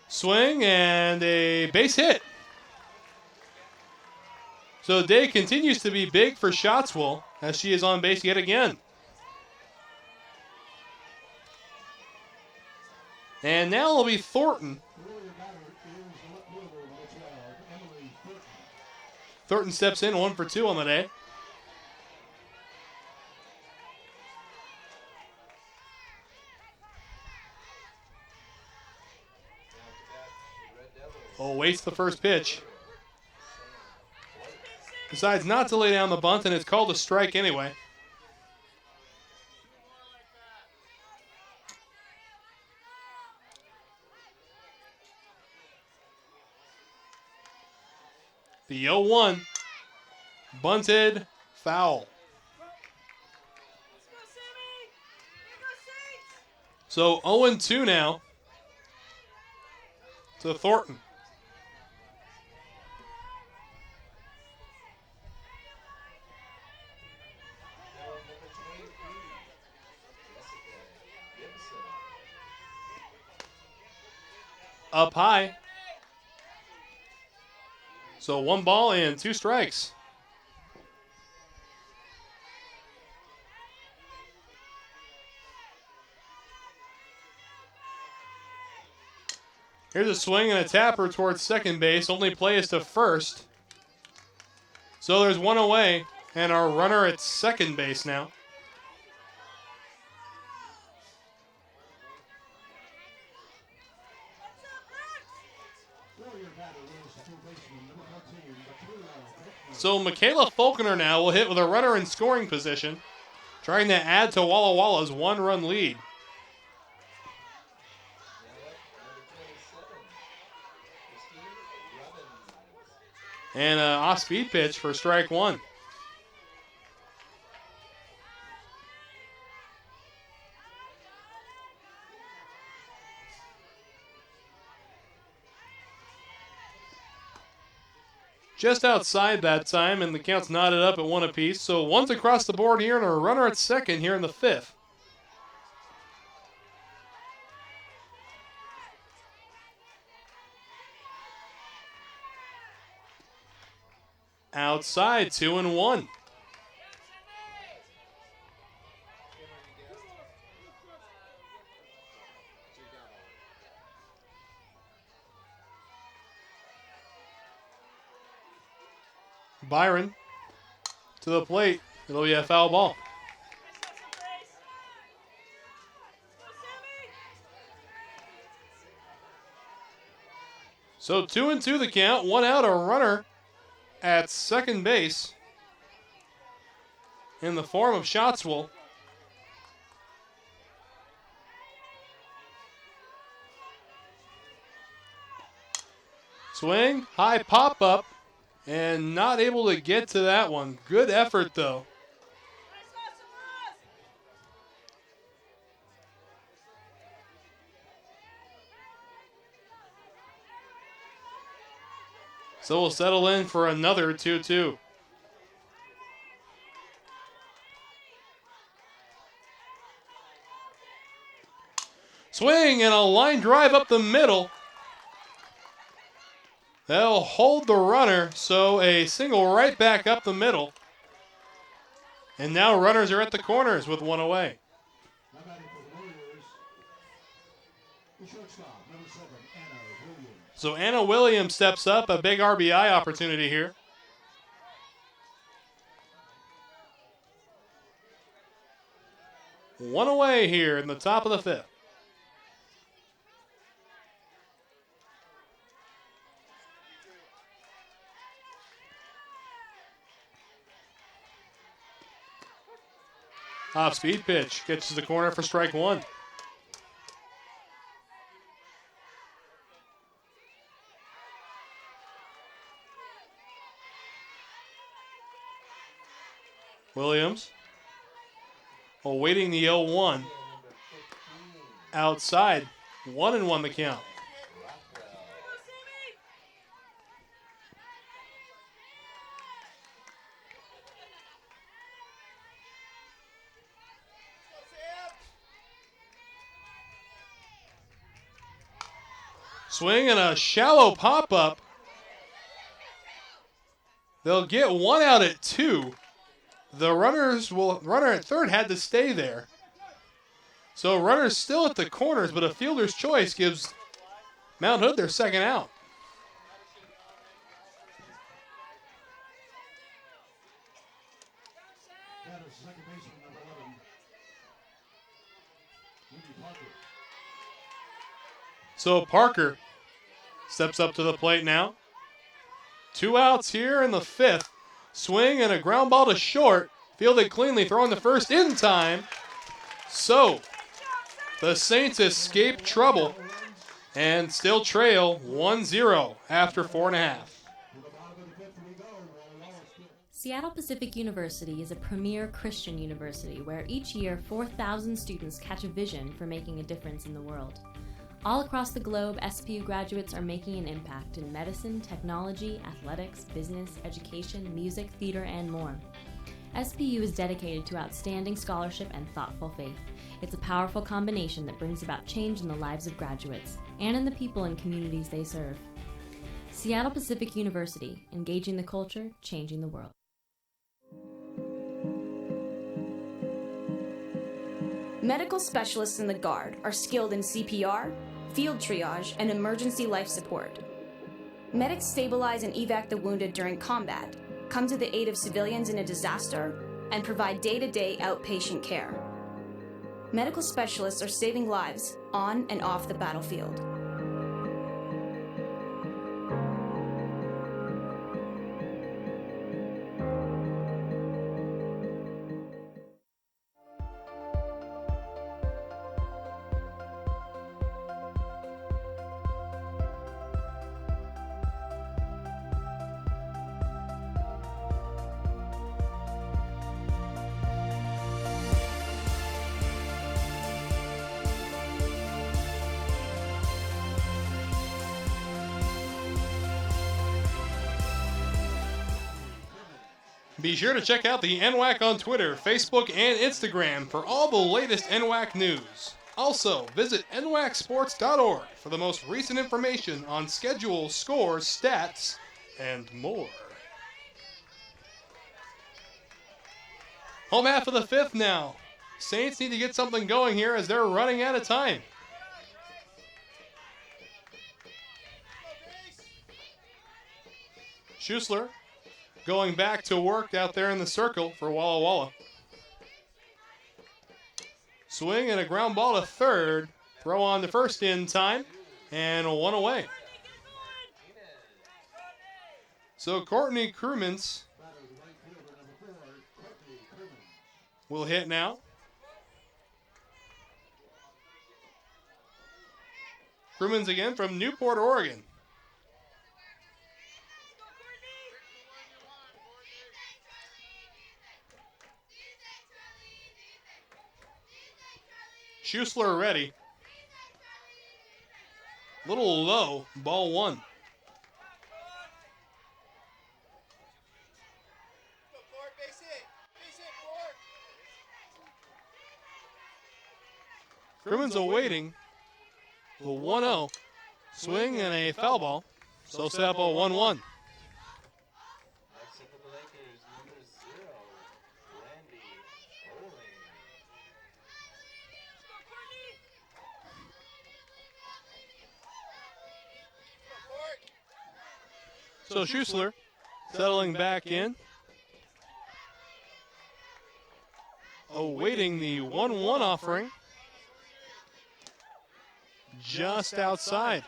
Swing and a base hit. So the day continues to be big for Shotswell as she is on base yet again. And now it'll be Thornton. Thornton steps in 1 for 2 on the day. Oh, waits the first pitch. Decides not to lay down the bunt, and it's called a strike anyway. The 0-1. Bunted, foul. So 0-2 now to Thornton. Up high. So 1 ball and 2 strikes. Here's a swing and a tapper towards second base. Only play is to first. So there's 1 away, and our runner at second base now. So Michaela Falconer now will hit with a runner in scoring position, trying to add to Walla Walla's 1-run lead. And an off-speed pitch for strike 1. Just outside that time, and the count's knotted up at 1 apiece. So 1's across the board here, and a runner at second here in the 5th. Outside, 2-1. Byron to the plate. It'll be a foul ball. So 2-2 the count. 1 out, a runner at second base in the form of Shotswell. Swing, high pop-up, and not able to get to that one. Good effort, though. So we'll settle in for another 2-2. Swing and a line drive up the middle. They'll hold the runner, so a single right back up the middle. And now runners are at the corners with one away. So Anna Williams steps up, a big RBI opportunity here. One away here in the top of the fifth. Off-speed pitch gets to the corner for strike one. Williams awaiting the 0-1. Outside, 1-1 the count. Swing and a shallow pop-up. They'll get one out at 2. The runner at third had to stay there. So runners still at the corners, but a fielder's choice gives Mount Hood their second out. So Parker steps up to the plate now. 2 outs here in the fifth. Swing and a ground ball to short. Fielded cleanly, throwing the first in time. So the Saints escape trouble and still trail 1-0 after 4.5. Seattle Pacific University is a premier Christian university where each year 4,000 students catch a vision for making a difference in the world. All across the globe, SPU graduates are making an impact in medicine, technology, athletics, business, education, music, theater, and more. SPU is dedicated to outstanding scholarship and thoughtful faith. It's a powerful combination that brings about change in the lives of graduates and in the people and communities they serve. Seattle Pacific University, engaging the culture, changing the world. Medical specialists in the Guard are skilled in CPR, field triage, and emergency life support. Medics stabilize and evac the wounded during combat, come to the aid of civilians in a disaster, and provide day-to-day outpatient care. Medical specialists are saving lives on and off the battlefield. Be sure to check out the NWAC on Twitter, Facebook, and Instagram for all the latest NWAC news. Also, visit nwacsports.org for the most recent information on schedules, scores, stats, and more. Home half of the fifth now. Saints need to get something going here as they're running out of time. Schuessler going back to work out there in the circle for Walla Walla. Swing and a ground ball to third. Throw on to first in time. And one away. So Courtney Crumans will hit now. Crumans again from Newport, Oregon. Schuessler ready. Little low, ball one. Crimmins awaiting the 1-0. Swing and a foul ball. So set up a 1-1. So Schuessler settling back in. Awaiting the 1-1 offering. Just outside.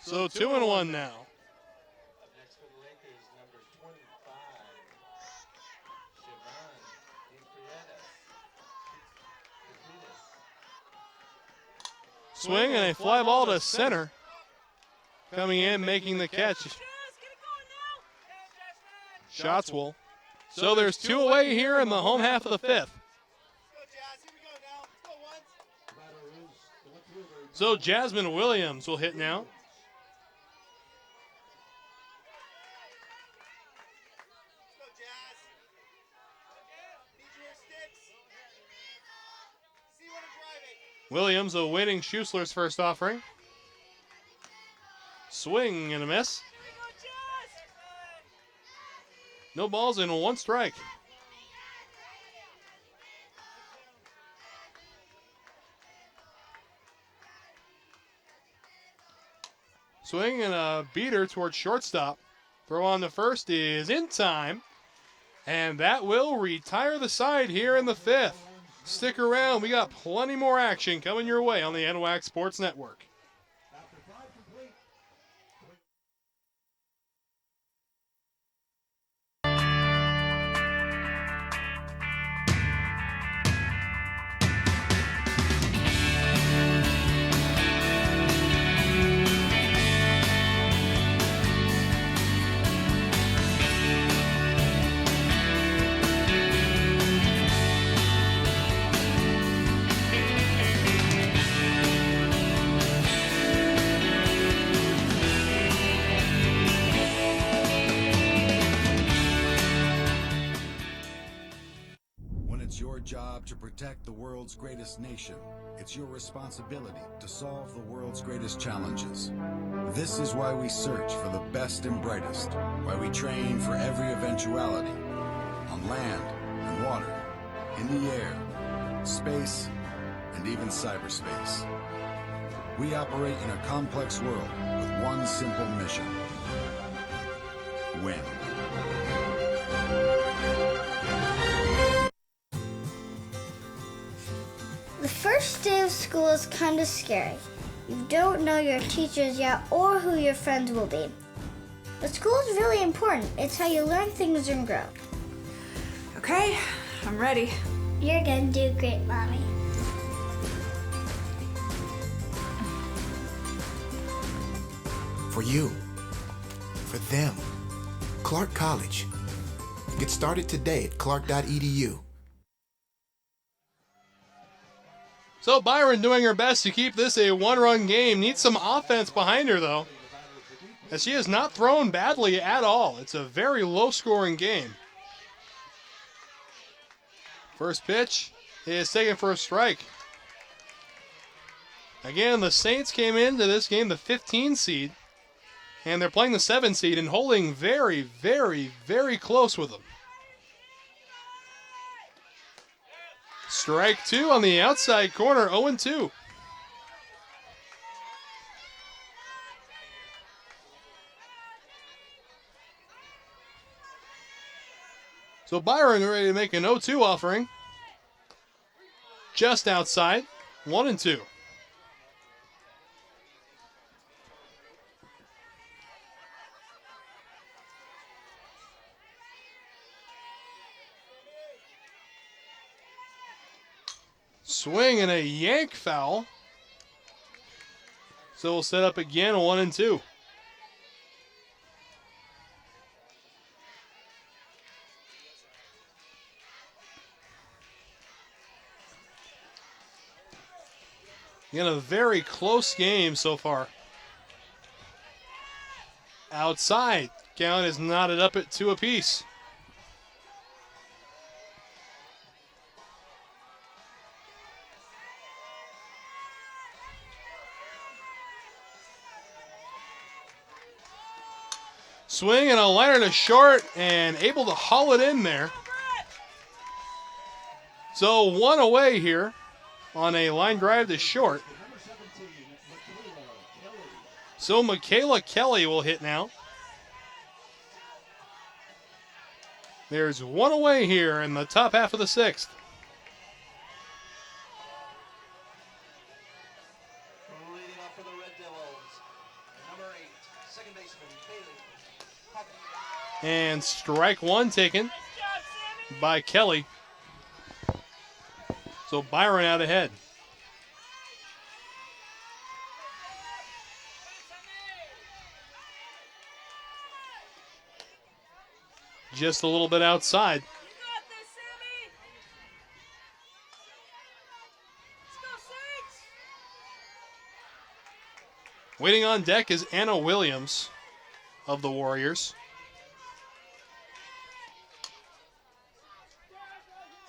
So 2-1 now. Swing and a fly ball to center. Coming in, making the catch. Shotswell. So there's 2 away here in the home half of the 5th. So Jasmine Williams will hit now. Williams awaiting Schuessler's first offering. Swing and a miss. No balls and 1 strike. Swing and a beater towards shortstop. Throw on the first is in time. And that will retire the side here in the 5th. Stick around. We got plenty more action coming your way on the NWAC Sports Network. To protect the world's greatest nation, it's your responsibility to solve the world's greatest challenges. This is why we search for the best and brightest, why we train for every eventuality, on land and water, in the air, space, and even cyberspace. We operate in a complex world with one simple mission: win. The first day of school is kind of scary. You don't know your teachers yet or who your friends will be. But school is really important. It's how you learn things and grow. Okay, I'm ready. You're gonna do great, Mommy. For you, for them, Clark College. Get started today at clark.edu. So Byron doing her best to keep this a 1-run game. Needs some offense behind her, though, as she has not thrown badly at all. It's a very low-scoring game. First pitch is taken for a strike. Again, the Saints came into this game the 15 seed, and they're playing the 7 seed and holding very, very, very close with them. Strike 2 on the outside corner, 0-2. So Byron ready to make an 0-2 offering. Just outside, 1-2. Swing and a yank foul. So we'll set up again, 1-2. Again, a very close game so far. Outside, count is knotted up at 2 apiece. Swing and a liner to short and able to haul it in there. So 1 away here on a line drive to short. So Michaela Kelly will hit now. There's 1 away here in the top half of the 6th. Leading off for the Red Devils, number 8, second baseman, Bailey. And strike 1 taken by Kelly. So Byron out ahead. Just a little bit outside. Waiting on deck is Anna Williams of the Warriors.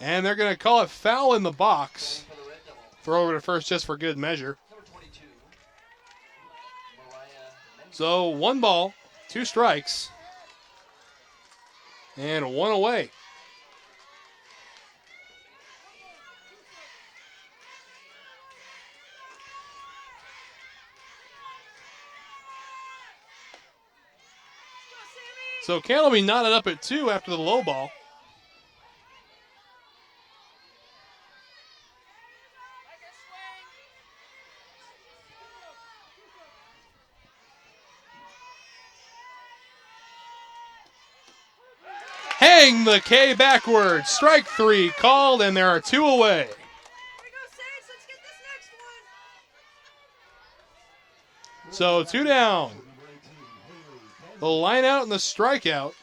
And they're going to call it foul in the box. Throw over to first just for good measure. So 1 ball, 2 strikes, and 1 away. So Can will be knotted up at 2 after the low ball. Hang the K backwards. Strike 3 called, and there are 2 away. So 2 down. The line out and the strikeout.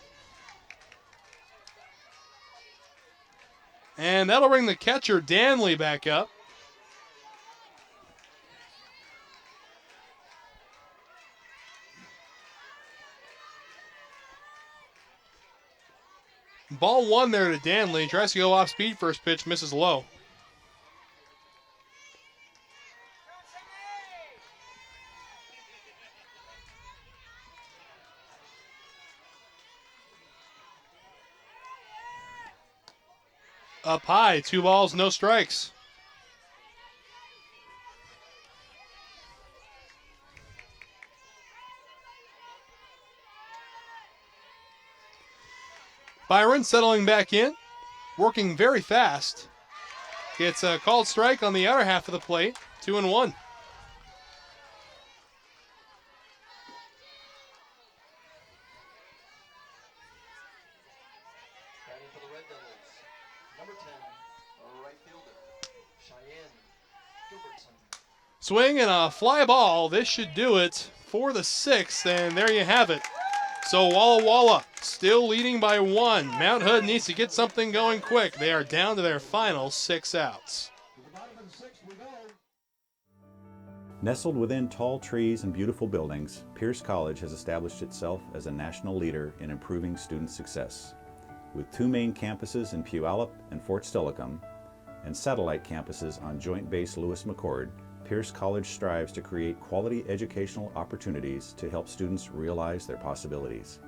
And that'll bring the catcher Danley back up. Ball 1 there to Danley. Tries to go off speed. First pitch misses low. Up high. 2 balls, no strikes. Byron settling back in, working very fast. Gets a called strike on the other half of the plate, 2-1. Batting for the Red Devils, number 10, right fielder, Cheyenne Gilbertson. Swing and a fly ball. This should do it for the 6th, and there you have it. So Walla Walla still leading by 1. Mount Hood needs to get something going quick. They are down to their final 6 outs. Nestled within tall trees and beautiful buildings, Pierce College has established itself as a national leader in improving student success. With 2 main campuses in Puyallup and Fort Steilacoom, and satellite campuses on Joint Base Lewis-McChord, Pierce College strives to create quality educational opportunities to help students realize their possibilities.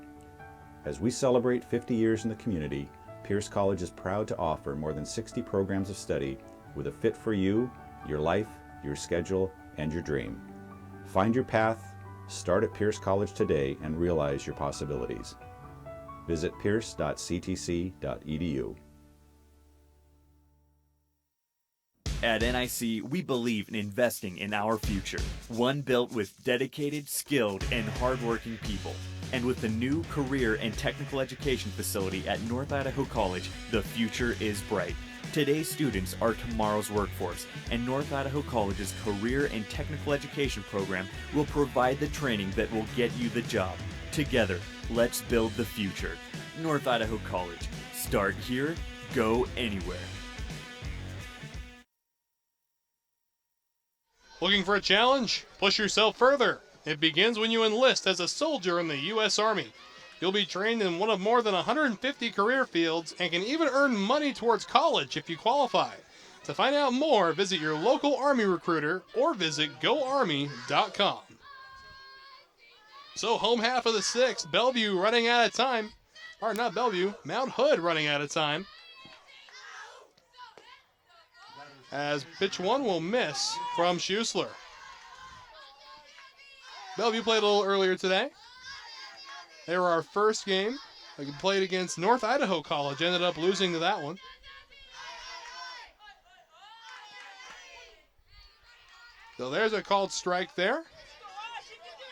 As we celebrate 50 years in the community, Pierce College is proud to offer more than 60 programs of study with a fit for you, your life, your schedule, and your dream. Find your path, start at Pierce College today, and realize your possibilities. Visit pierce.ctc.edu. At NIC, we believe in investing in our future, one built with dedicated, skilled, and hardworking people. And with the new career and technical education facility at North Idaho College, the future is bright. Today's students are tomorrow's workforce, and North Idaho College's career and technical education program will provide the training that will get you the job. Together, let's build the future. North Idaho College. Start here, go anywhere. Looking for a challenge? Push yourself further. It begins when you enlist as a soldier in the U.S. Army. You'll be trained in one of more than 150 career fields and can even earn money towards college if you qualify. To find out more, visit your local Army recruiter or visit goarmy.com. So home half of the sixth, Bellevue running out of time. Or not Bellevue, Mount Hood running out of time. As pitch one will miss from Schuessler. Bellevue played a little earlier today. They were our first game. We played against North Idaho College, ended up losing to that one. So there's a called strike there.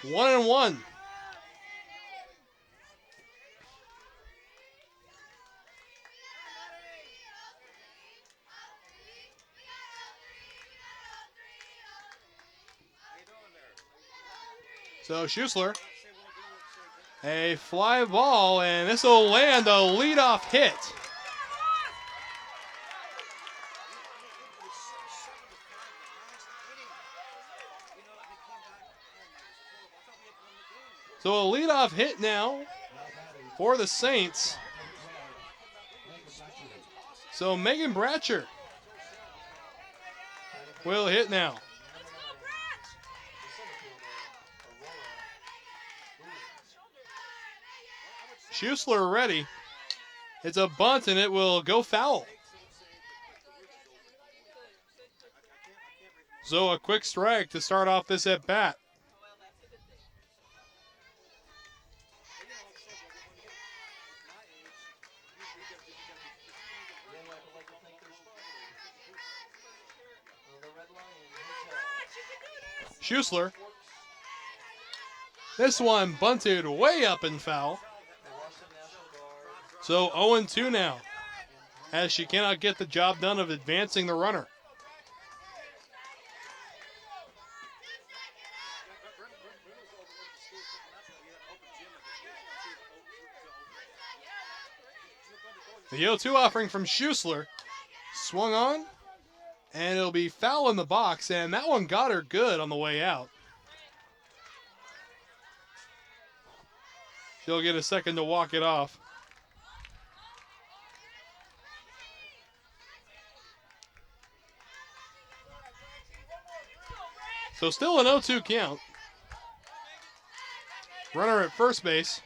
1-1. So Schuessler, a fly ball, and this will land a leadoff hit. So a leadoff hit now for the Saints. So Megan Bratcher will hit now. Schuessler ready. It's a bunt and it will go foul. So a quick strike to start off this at bat. Schuessler. This one bunted way up and foul. So 0-2 now, as she cannot get the job done of advancing the runner. The 0-2 offering from Schuessler swung on, and it'll be foul in the box, and that one got her good on the way out. She'll get a second to walk it off. So still an 0-2 count. Runner at first base.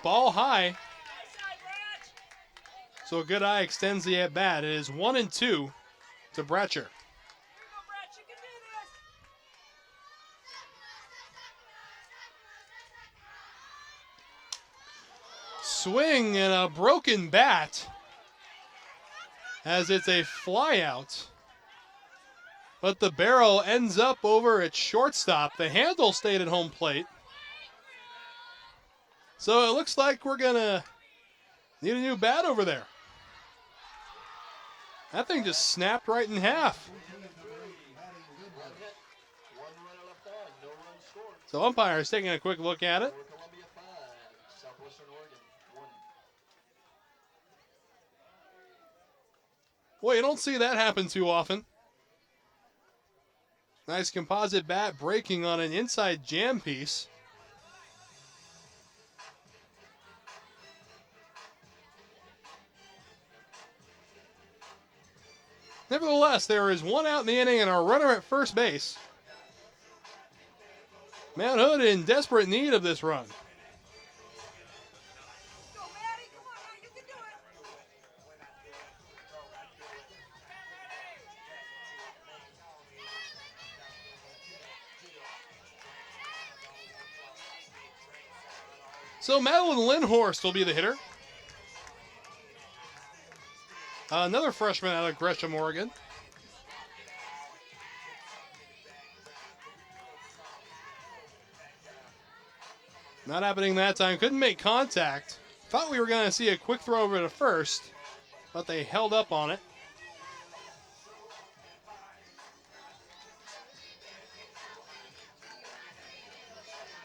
Ball high. So a good eye extends the at bat. It is 1-2 to Bratcher. Swing and a broken bat as it's a fly out. But the barrel ends up over at shortstop. The handle stayed at home plate. So it looks like we're going to need a new bat over there. That thing just snapped right in half. So umpire is taking a quick look at it. Boy, you don't see that happen too often. Nice composite bat breaking on an inside jam piece. Nevertheless, there is one out in the inning and a runner at first base. Mount Hood in desperate need of this run. So Madeline Lindhorst will be the hitter. Another freshman out of Gresham, Oregon. Not happening that time. Couldn't make contact. Thought we were going to see a quick throw over to first, but they held up on it.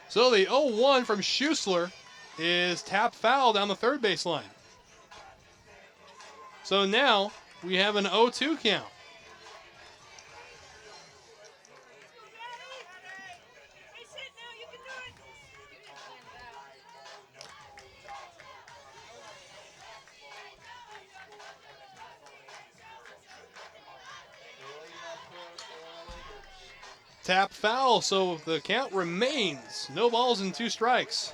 So the 0-1 from Schuessler is tap foul down the third baseline. So now we have an 0-2 count. Tap foul, so the count remains. No balls and 2 strikes.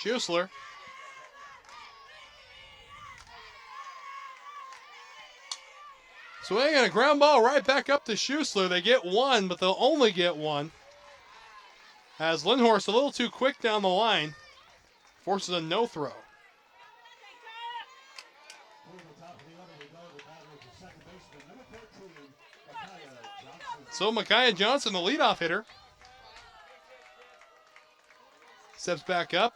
Schuessler. Swing and a ground ball right back up to Schuessler. They get one, but they'll only get one. As Lindhorst a little too quick down the line, forces a no throw. So Micaiah Johnson, the leadoff hitter, steps back up.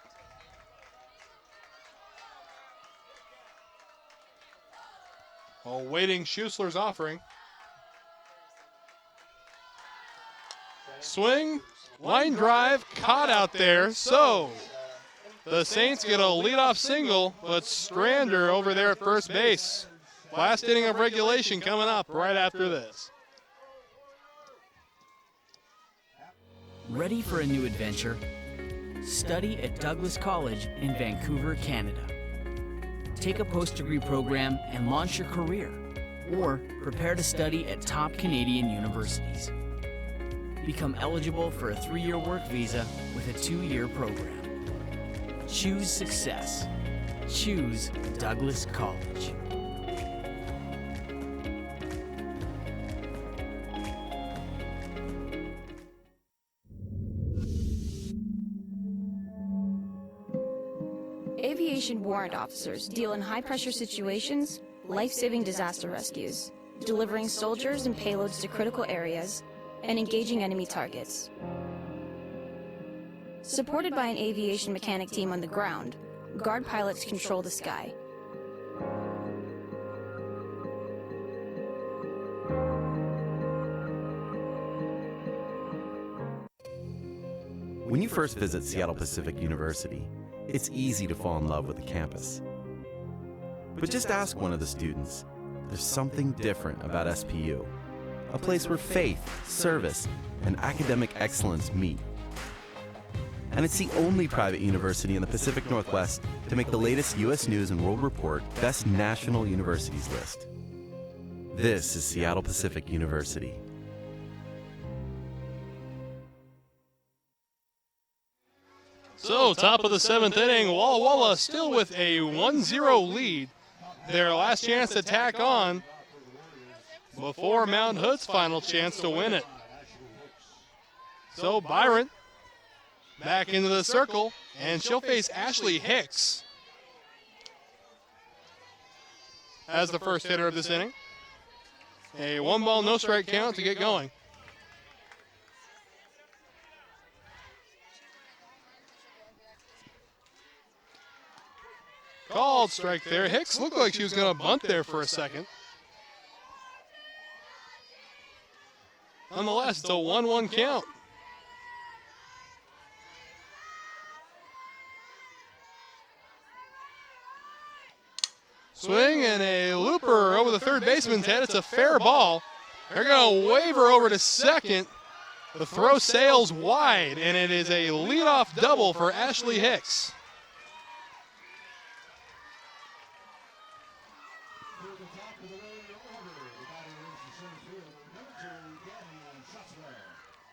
Awaiting Schuessler's offering. Swing, line drive, caught out there. So the Saints get a leadoff single, but Strander over there at first base. Last inning of regulation coming up right after this. Ready for a new adventure? Study at Douglas College in Vancouver, Canada. Take a post-degree program and launch your career, or prepare to study at top Canadian universities. Become eligible for a 3-year work visa with a 2-year program. Choose success. Choose Douglas College. Aviation warrant officers deal in high-pressure situations, life-saving disaster rescues, delivering soldiers and payloads to critical areas, and engaging enemy targets. Supported by an aviation mechanic team on the ground, guard pilots control the sky. When you first visit Seattle Pacific University, it's easy to fall in love with the campus. But just ask one of the students. There's something different about SPU, a place where faith, service, and academic excellence meet. And it's the only private university in the Pacific Northwest to make the latest U.S. News and World Report Best National Universities list. This is Seattle Pacific University. So, top of the 7th inning, Walla Walla still with a 1-0 lead. Their last chance to tack on before Mount Hood's final chance to win it. So Byron back into the circle, and she'll face Ashley Hicks as the first hitter of this inning. A 1-ball, no-strike count to get going. Called strike there. Hicks looked like she was going to bunt there for a second. Nonetheless, it's a 1-1 count. Swing and a looper over the third baseman's head. It's a fair ball. They're going to wave her over to second. The throw sails wide, and it is a leadoff double for Ashley Hicks.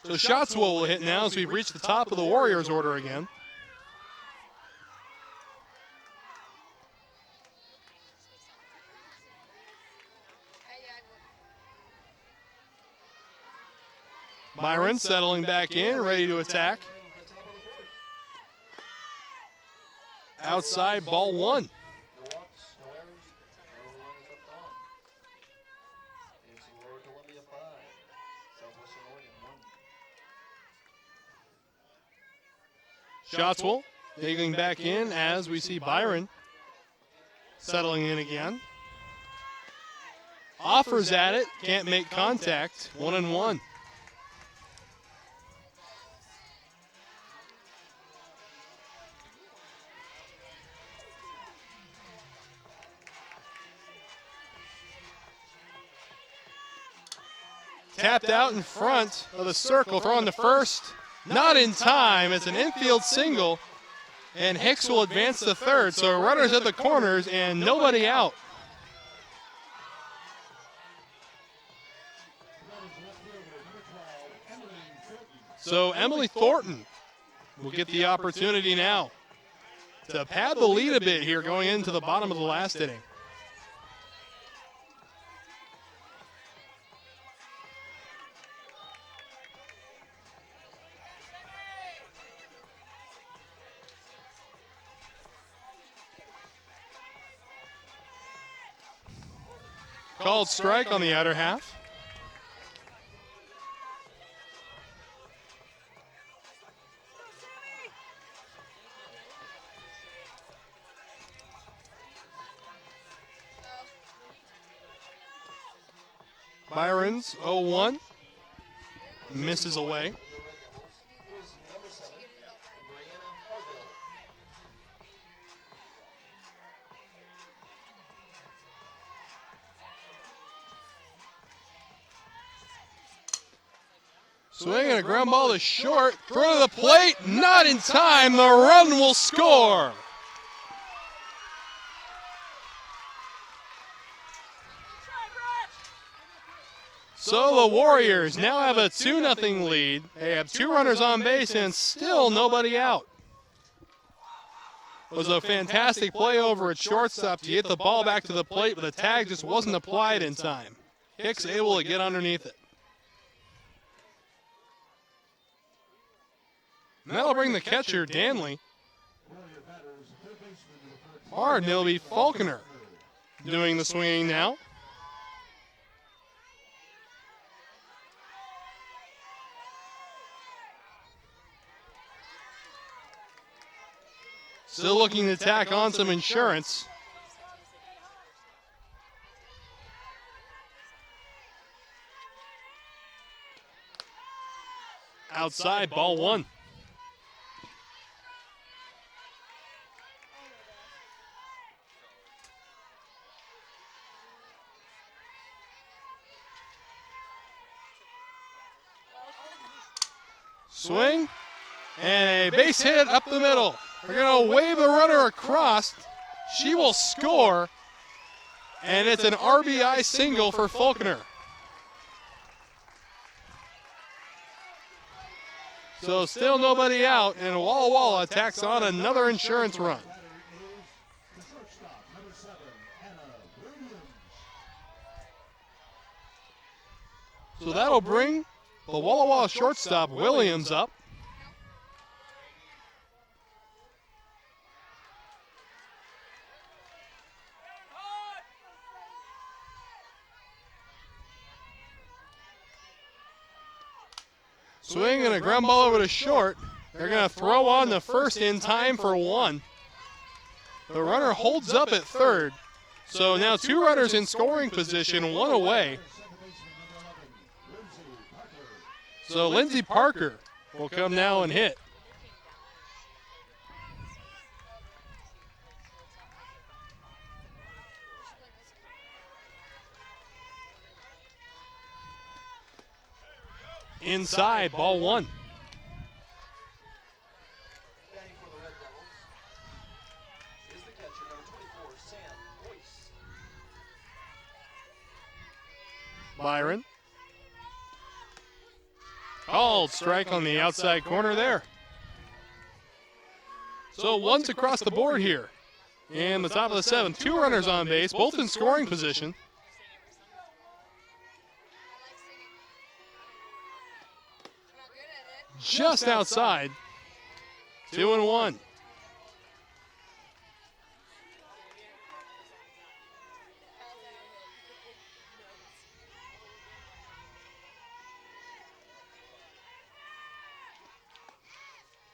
So Shotswell will hit now as we've reached the top of the Warriors order again. Byron settling back in, ready to attack. Outside, ball 1. Shotswell digging back in as we see Byron Settling in again. Offers at it, can't make contact. 1-1. Tapped out in front of the circle, throwing to first. Not in time. It's an infield single, and Hicks will advance to third. So runners at the corners and nobody out. So Emily Thornton will get the opportunity now to pad the lead a bit here going into the bottom of the last inning. Called strike on the outer half. Byron's 0-1. Misses away. Swinging a ground ball to short. Throw to the plate. Not in time. The run will score. So the Warriors now have a 2-0 lead. They have 2 runners on base and still nobody out. It was a fantastic play over at shortstop to get the ball back to the plate, but the tag just wasn't applied in time. Hicks able to get underneath it. And that'll bring the catcher, Danley. Hard, and it'll be Falconer doing the swinging now. Still looking to tack on some insurance. Outside, ball 1. Swing, and a base hit up the middle. We're going to wave the runner across. She will score, and it's an RBI single for Falconer. So still nobody out, and Walla Walla tacks on another insurance run. So that'll bring the Walla Walla shortstop, Williams, up. Swing and a ground ball over to short. They're going to throw on the first in time for 1. The runner holds up at third. So now 2 runners in scoring position, 1 away. So Lindsey Parker will come now and hit. Inside, ball 1. Byron. Called strike on the outside corner there. So 1's across the board here. And the top of the 7th, 2 runners on base, both in scoring position. Just outside. 2-1.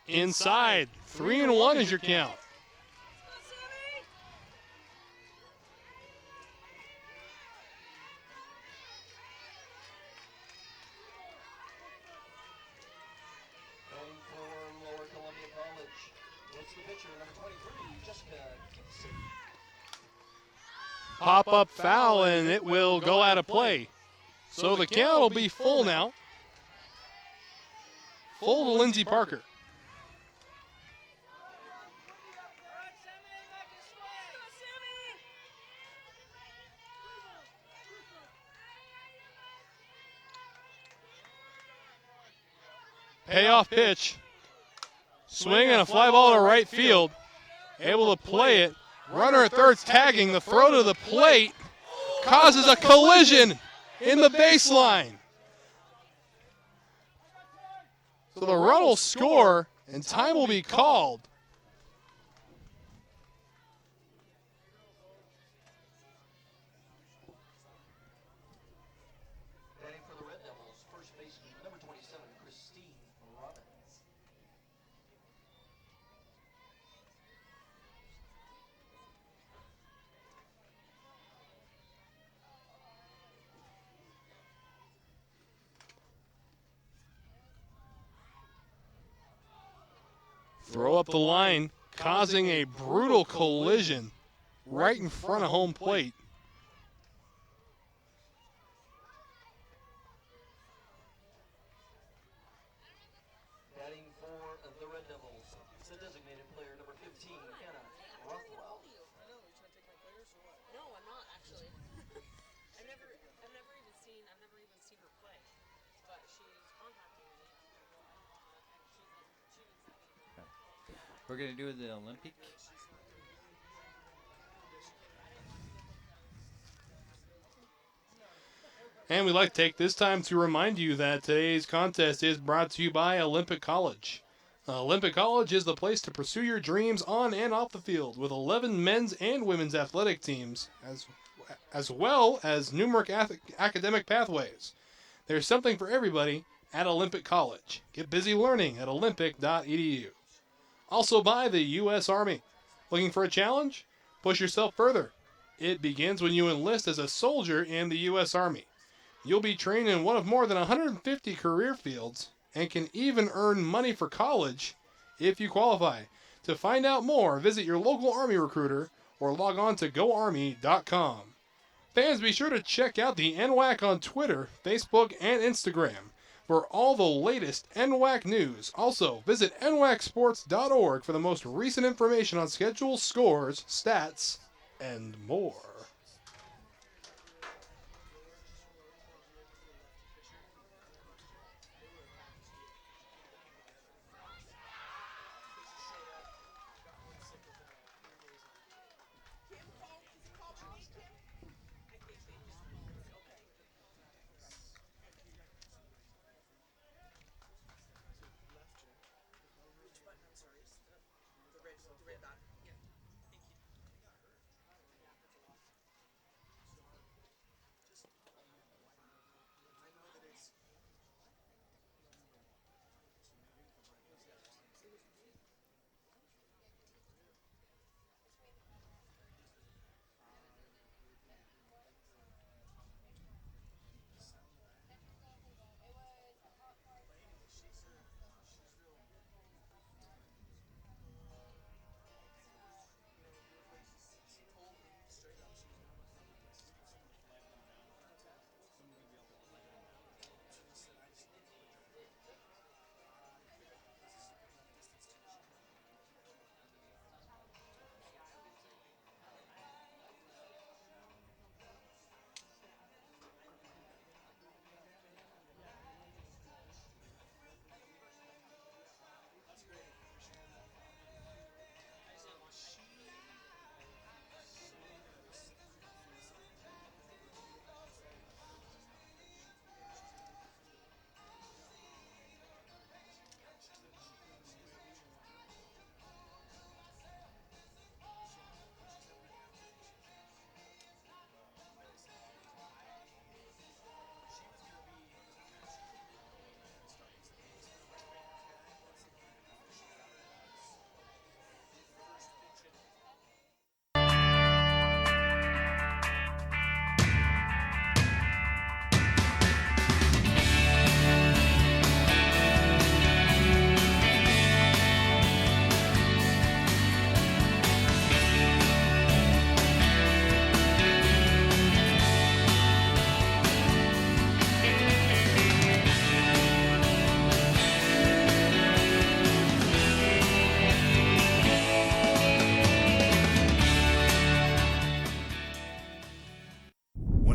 Inside. 3-1 is your count. pop-up foul, and it will go out of play. So the count will be full now. Full to Lindsey Parker. Payoff pitch. Swing and a fly ball to right field. Able to play it. Runner at third's tagging. The throw to the plate causes a collision in the baseline. So the run will score and time will be called. Batting for the Red Devils, first baseman, number 27, Christine Robbins. Throw up the line, causing a brutal collision right in front of home plate. Batting for the Red Devils, the designated player, number 15, Hannah Rothwell. No, I'm not actually. I've never even seen her play, but she's contacting me. We're going to do the Olympic. And we'd like to take this time to remind you that today's contest is brought to you by Olympic College. Olympic College is the place to pursue your dreams on and off the field with 11 men's and women's athletic teams, as well as numerous academic pathways. There's something for everybody at Olympic College. Get busy learning at olympic.edu. Also by the U.S. Army. Looking for a challenge? Push yourself further. It begins when you enlist as a soldier in the U.S. Army. You'll be trained in one of more than 150 career fields and can even earn money for college if you qualify. To find out more, visit your local Army recruiter or log on to goarmy.com. Fans, be sure to check out the NWAC on Twitter, Facebook, and Instagram for all the latest NWAC news. Also, visit nwacsports.org for the most recent information on schedules, scores, stats, and more.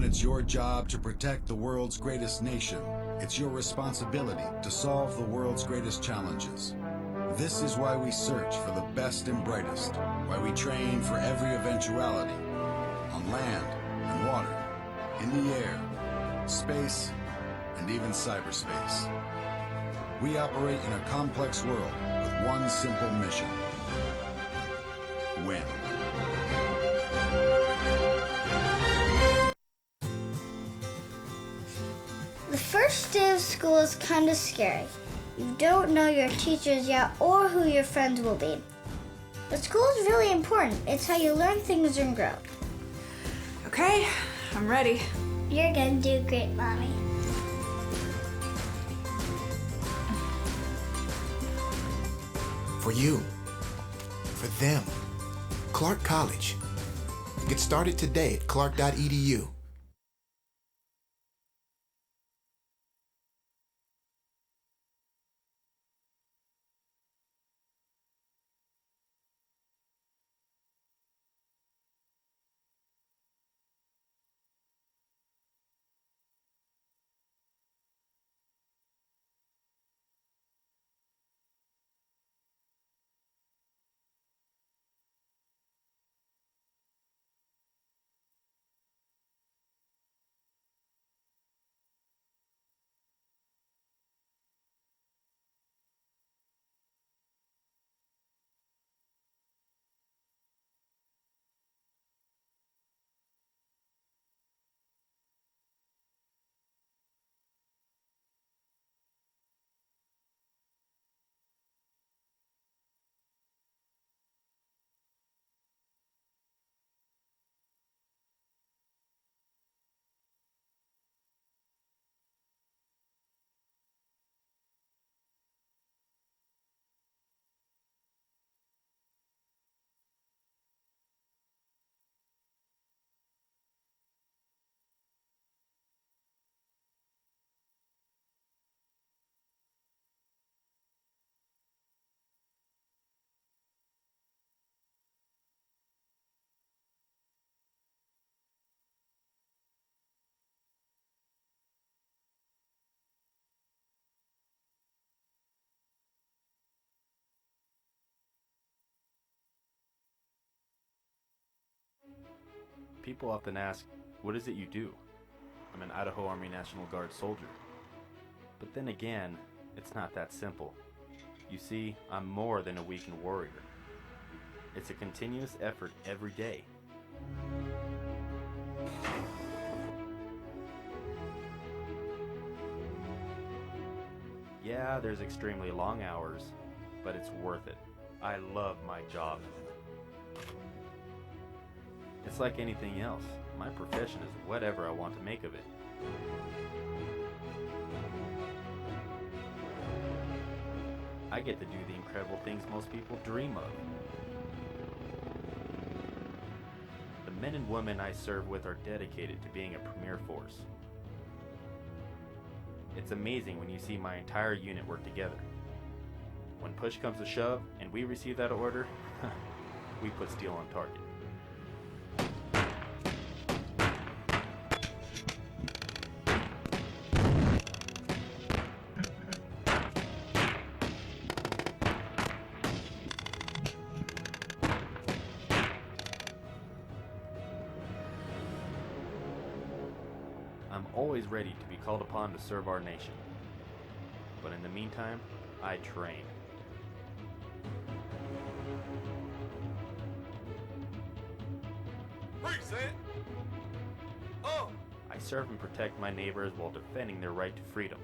it's your job to protect the world's greatest nation, it's your responsibility to solve the world's greatest challenges. This is why we search for the best and brightest, why we train for every eventuality, on land and water, in the air, space, and even cyberspace. We operate in a complex world with one simple mission: win. The first day of school is kind of scary. You don't know your teachers yet or who your friends will be. But school is really important. It's how you learn things and grow. Okay, I'm ready. You're gonna do great, Mommy. For you, for them, Clark College. Get started today at clark.edu. People often ask, what is it you do? I'm an Idaho Army National Guard soldier. But then again, it's not that simple. You see, I'm more than a weekend warrior. It's a continuous effort every day. Yeah, there's extremely long hours, but it's worth it. I love my job. It's like anything else. My profession is whatever I want to make of it. I get to do the incredible things most people dream of. The men and women I serve with are dedicated to being a premier force. It's amazing when you see my entire unit work together. When push comes to shove and we receive that order, we put steel on target. I'm always ready to be called upon to serve our nation. But in the meantime, I train. Reset! Oh! I serve and protect my neighbors while defending their right to freedom.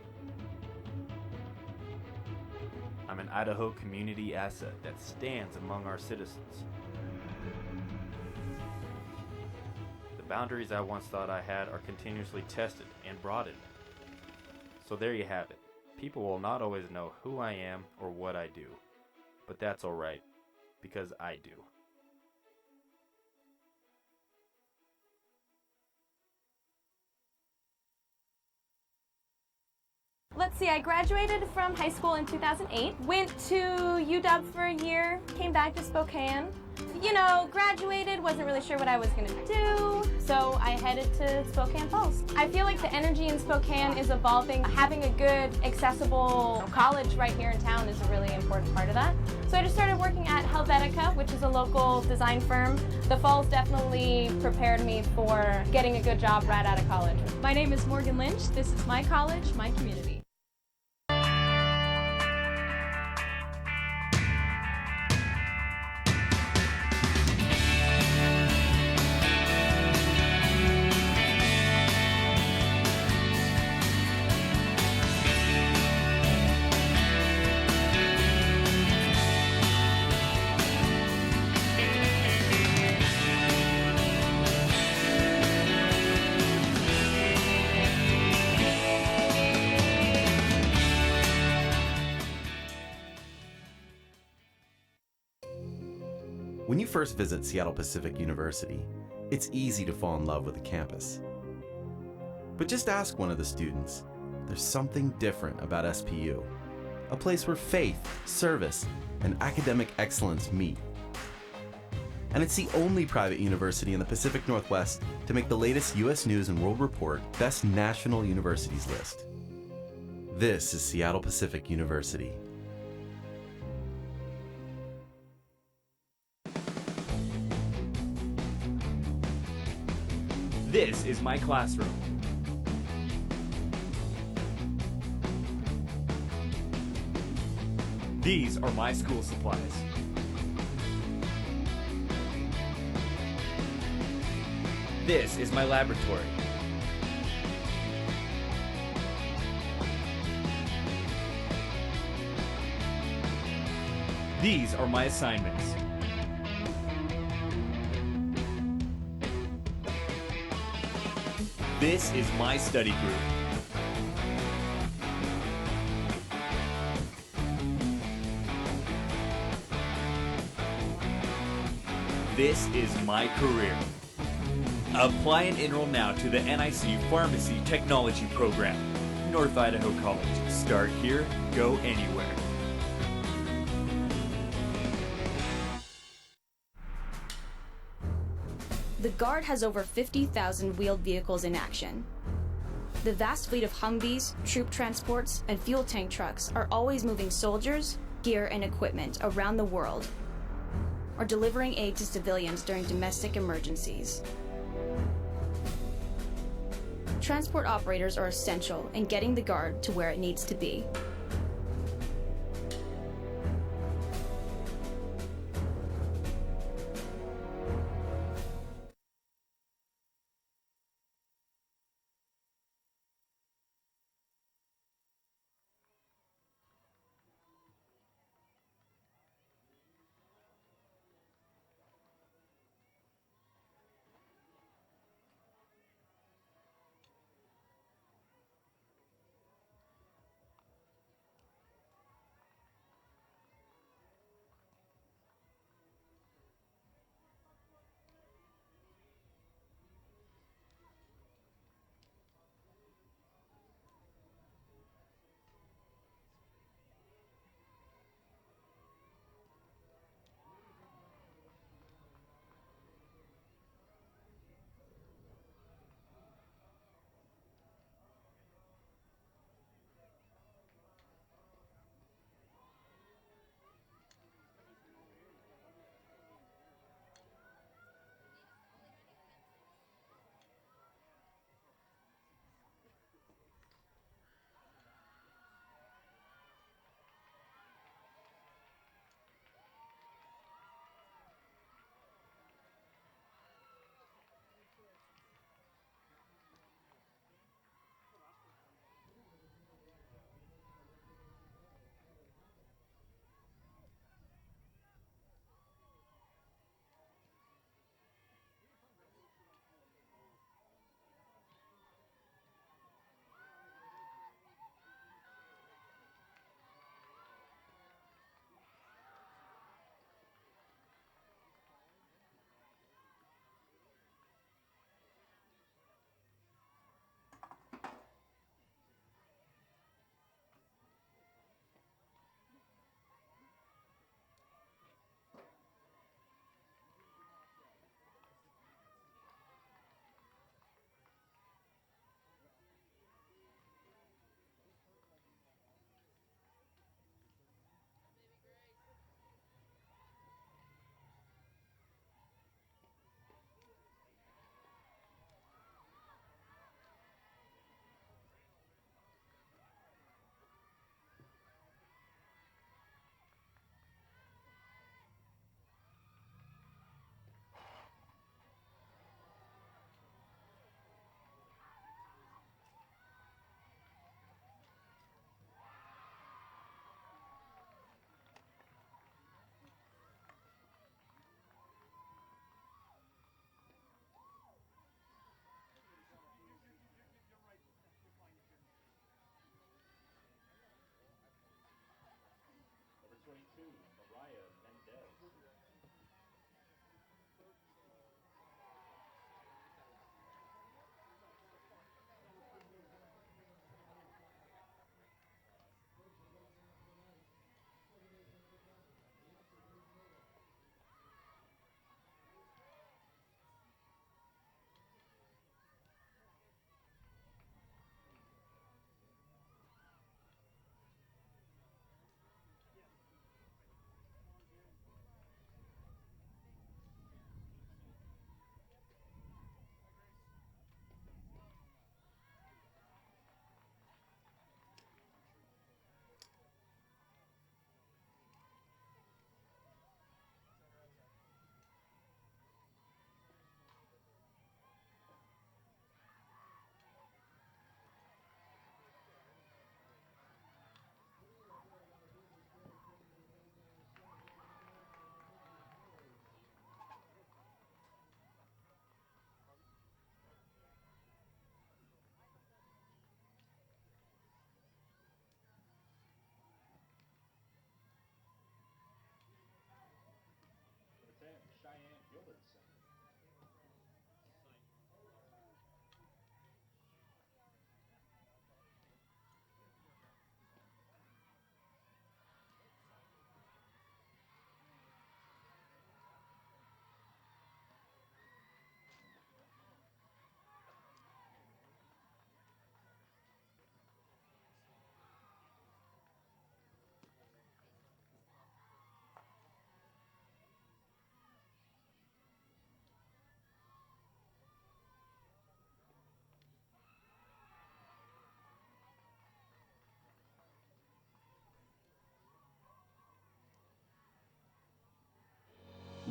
I'm an Idaho community asset that stands among our citizens. The boundaries I once thought I had are continuously tested and broadened. So there you have it. People will not always know who I am or what I do. But that's alright, because I do. Let's see, I graduated from high school in 2008, went to UW for a year, came back to Spokane. graduated, wasn't really sure what I was gonna do, so I headed to Spokane Falls. I feel like the energy in Spokane is evolving. Having a good, accessible college right here in town is a really important part of that. So I just started working at Helvetica, which is a local design firm. The Falls definitely prepared me for getting a good job right out of college. My name is Morgan Lynch. This is my college, my community. When you first visit Seattle Pacific University, it's easy to fall in love with the campus. But just ask one of the students. There's something different about SPU, a place where faith, service, and academic excellence meet. And it's the only private university in the Pacific Northwest to make the latest U.S. News and World Report Best National Universities list. This is Seattle Pacific University. This is my classroom. These are my school supplies. This is my laboratory. These are my assignments. This is my study group. This is my career. Apply and enroll now to the NIC Pharmacy Technology Program. North Idaho College. Start here, go anywhere. The Guard has over 50,000 wheeled vehicles in action. The vast fleet of Humvees, troop transports, and fuel tank trucks are always moving soldiers, gear, and equipment around the world, or delivering aid to civilians during domestic emergencies. Transport operators are essential in getting the Guard to where it needs to be.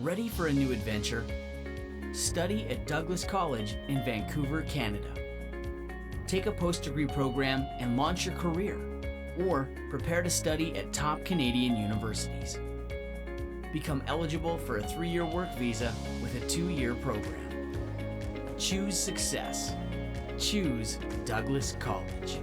Ready for a new adventure? Study at Douglas College in Vancouver, Canada. Take a post-degree program and launch your career, or prepare to study at top Canadian universities. Become eligible for a 3-year work visa with a 2-year program. Choose success. Choose Douglas College.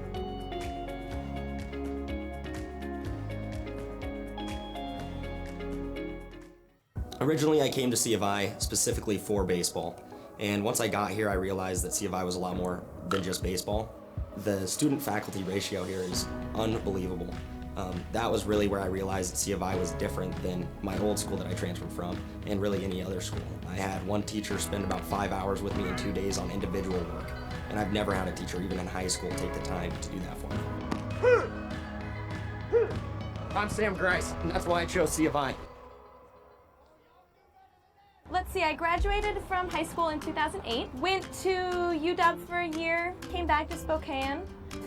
Originally, I came to C of I specifically for baseball, and once I got here, I realized that C of I was a lot more than just baseball. The student-faculty ratio here is unbelievable. That was really where I realized that C of I was different than my old school that I transferred from, and really any other school. I had one teacher spend about 5 hours with me in 2 days on individual work, and I've never had a teacher, even in high school, take the time to do that for me. I'm Sam Grice, and that's why I chose C of I. Let's see, I graduated from high school in 2008, went to UW for a year, came back to Spokane.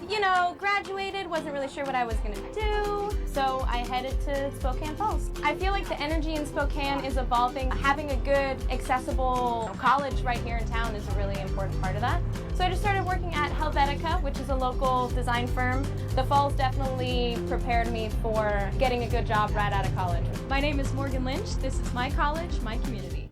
You know, graduated, wasn't really sure what I was gonna do, so I headed to Spokane Falls. I feel like the energy in Spokane is evolving. Having a good, accessible college right here in town is a really important part of that. So I just started working at Helvetica, which is a local design firm. The Falls definitely prepared me for getting a good job right out of college. My name is Morgan Lynch. This is my college, my community.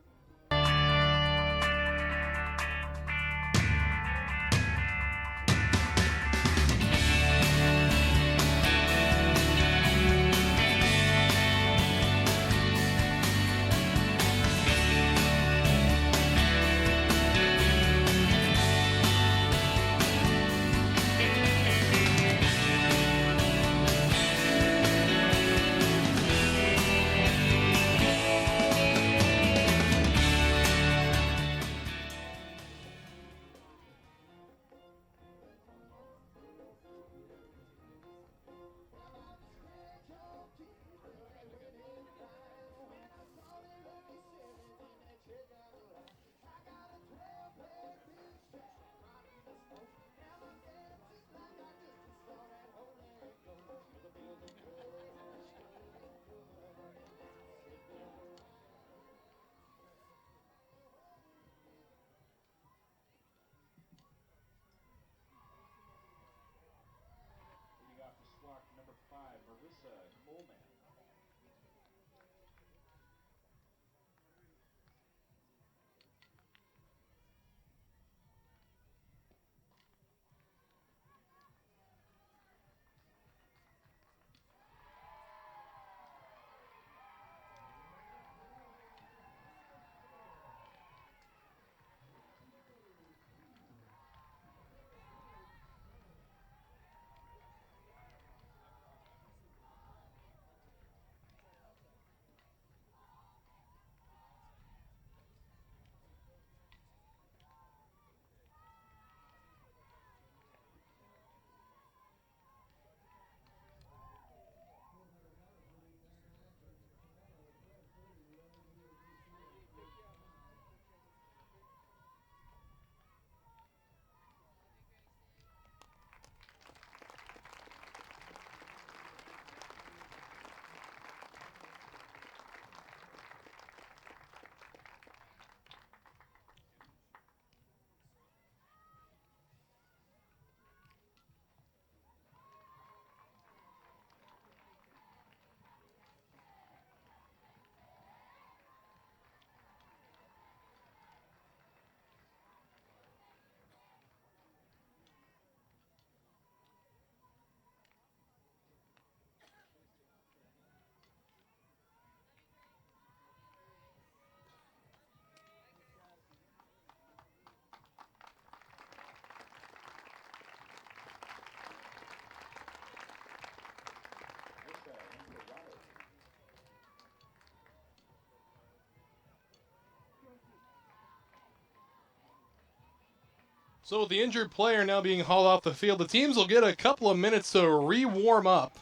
So with the injured player now being hauled off the field, the teams will get a couple of minutes to re-warm up.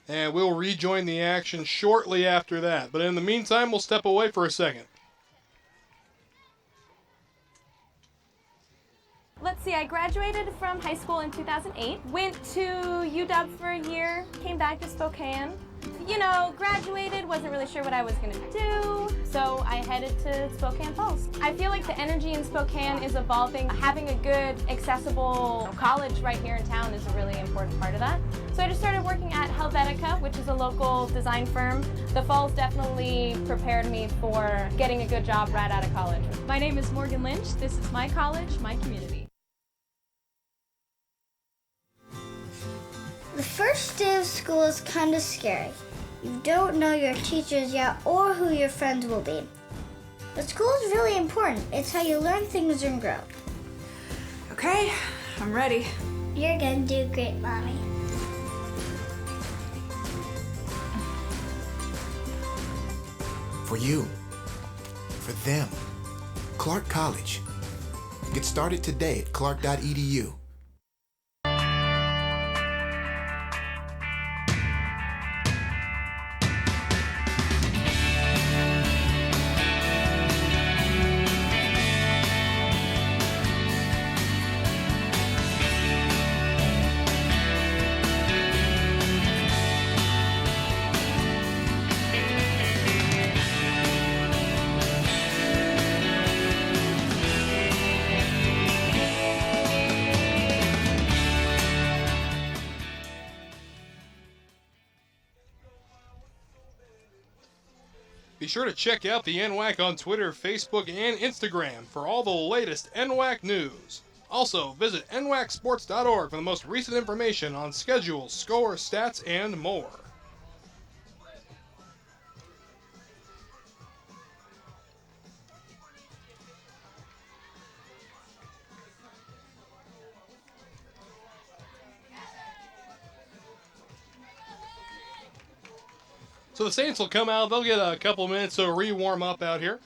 And we'll rejoin the action shortly after that. But in the meantime, we'll step away for a second. Let's see, I graduated from high school in 2008, went to UW for a year, came back to Spokane. you know, graduated, wasn't really sure what I was gonna do, so I headed to Spokane Falls. I feel like the energy in Spokane is evolving. Having a good, accessible college right here in town is a really important part of that. So I just started working at Helvetica, which is a local design firm. The Falls definitely prepared me for getting a good job right out of college. My name is Morgan Lynch. This is my college, my community. The first day of school is kind of scary. You don't know your teachers yet or who your friends will be. But school is really important. It's how you learn things and grow. Okay, I'm ready. You're gonna do great, Mommy. For you, for them, Clark College. Get started today at clark.edu. Be sure to check out the NWAC on Twitter, Facebook, and Instagram for all the latest NWAC news. Also, visit nwacsports.org for the most recent information on schedules, scores, stats, and more. So the Saints will come out. They'll get a couple minutes to re-warm up out here.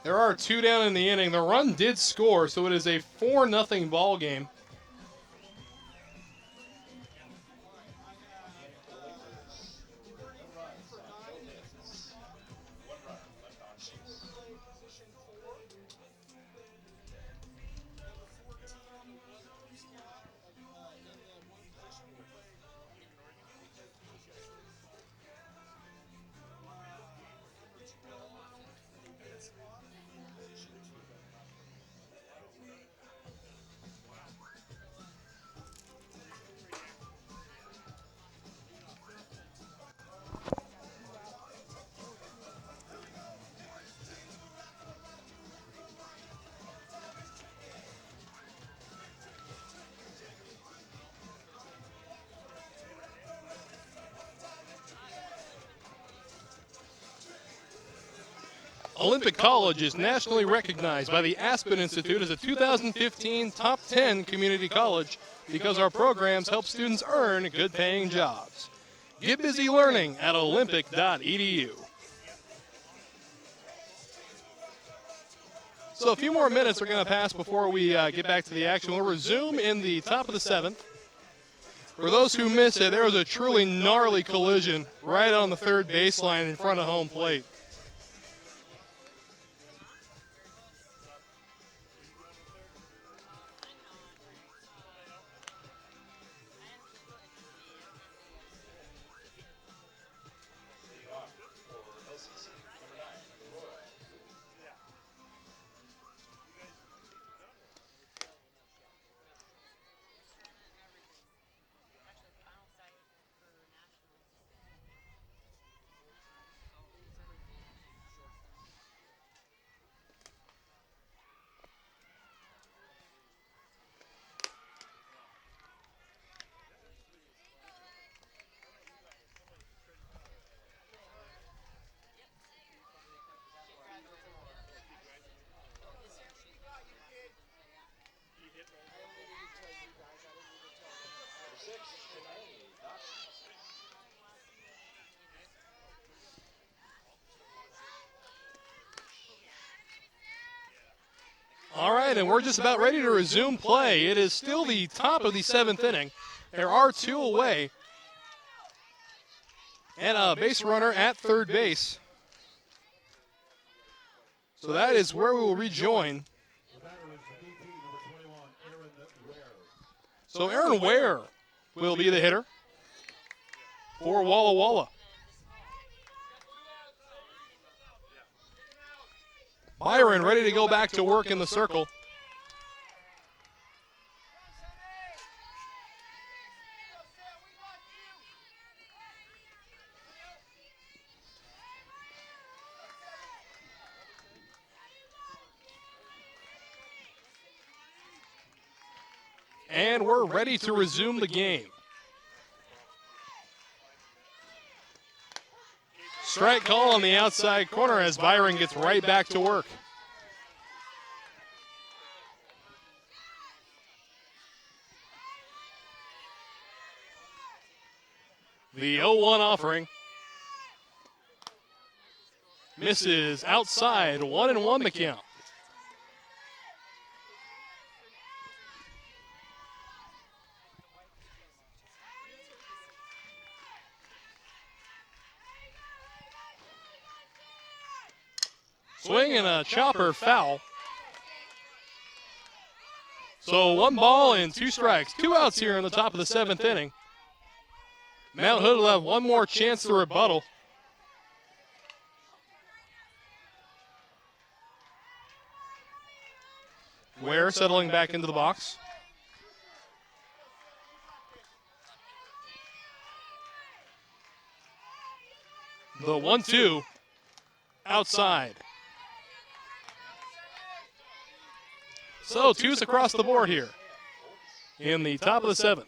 There are 2 down in the inning. The run did score, so it is a 4-0 ball game. Olympic College is nationally recognized by the Aspen Institute as a 2015 Top 10 community college because our programs help students earn good-paying jobs. Get busy learning at olympic.edu. So a few more minutes are going to pass before we get back to the action. We'll resume in the top of the 7th. For those who missed it, there was a truly gnarly collision right on the third baseline in front of home plate. All right, and we're just about ready to resume play. It is still the top of the 7th inning. There are 2 away. And a base runner at third base. So that is where we will rejoin. So Aaron Ware will be the hitter. for Walla Walla. Byron ready to go back to work in the circle. And we're ready to resume the game. Strike call on the outside corner as Byron gets right back to work. The 0-1 offering. Misses outside, 1-1 the count. Swing and a chopper foul. So 1 ball and 2 strikes. 2 outs here in the top of the 7th inning. Mount Hood will have one more chance to rebuttal. Ware settling back into the box. The 1-2 outside. So 2s across the board here in the top of the 7th.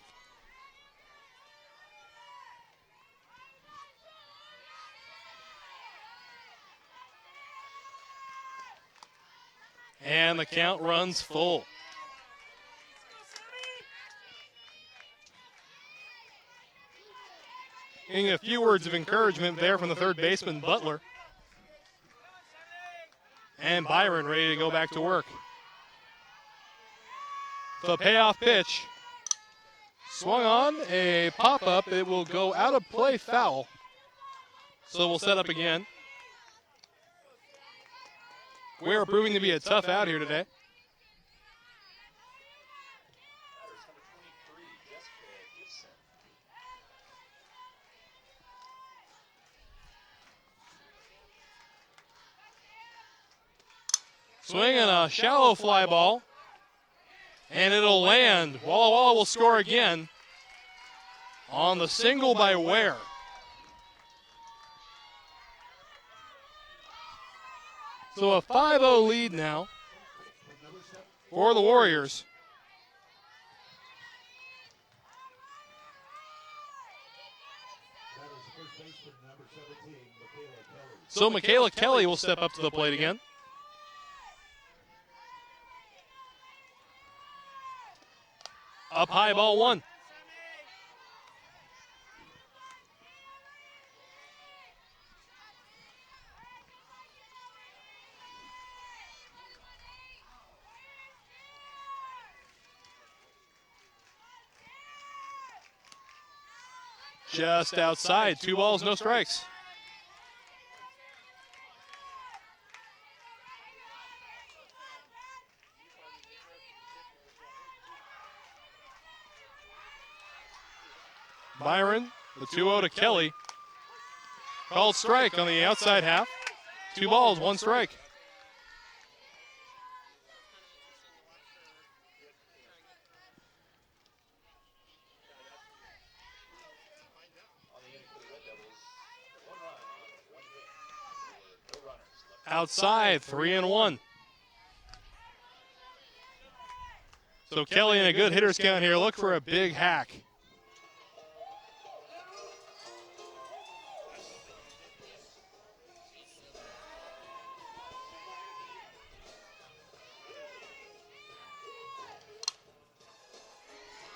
And the count runs full. Getting a few words of encouragement there from the third baseman, Butler. And Byron ready to go back to work. The payoff pitch. Swung on, a pop-up. It will go out of play, foul. So we'll set up again. We're proving to be a tough out here today. Swing and a shallow fly ball. And it'll land. Walla Walla will score again on the single by Ware. So a 5-0 lead now for the Warriors. So Michaela Kelly will step up to the plate again. Up high, ball 1. Just outside, 2 balls, no strikes. Byron, the 2-0 to Kelly. Called strike on the outside half. 2 balls, 1 strike. Outside, 3-1. So Kelly in a good hitter's count here. Look for a big hack.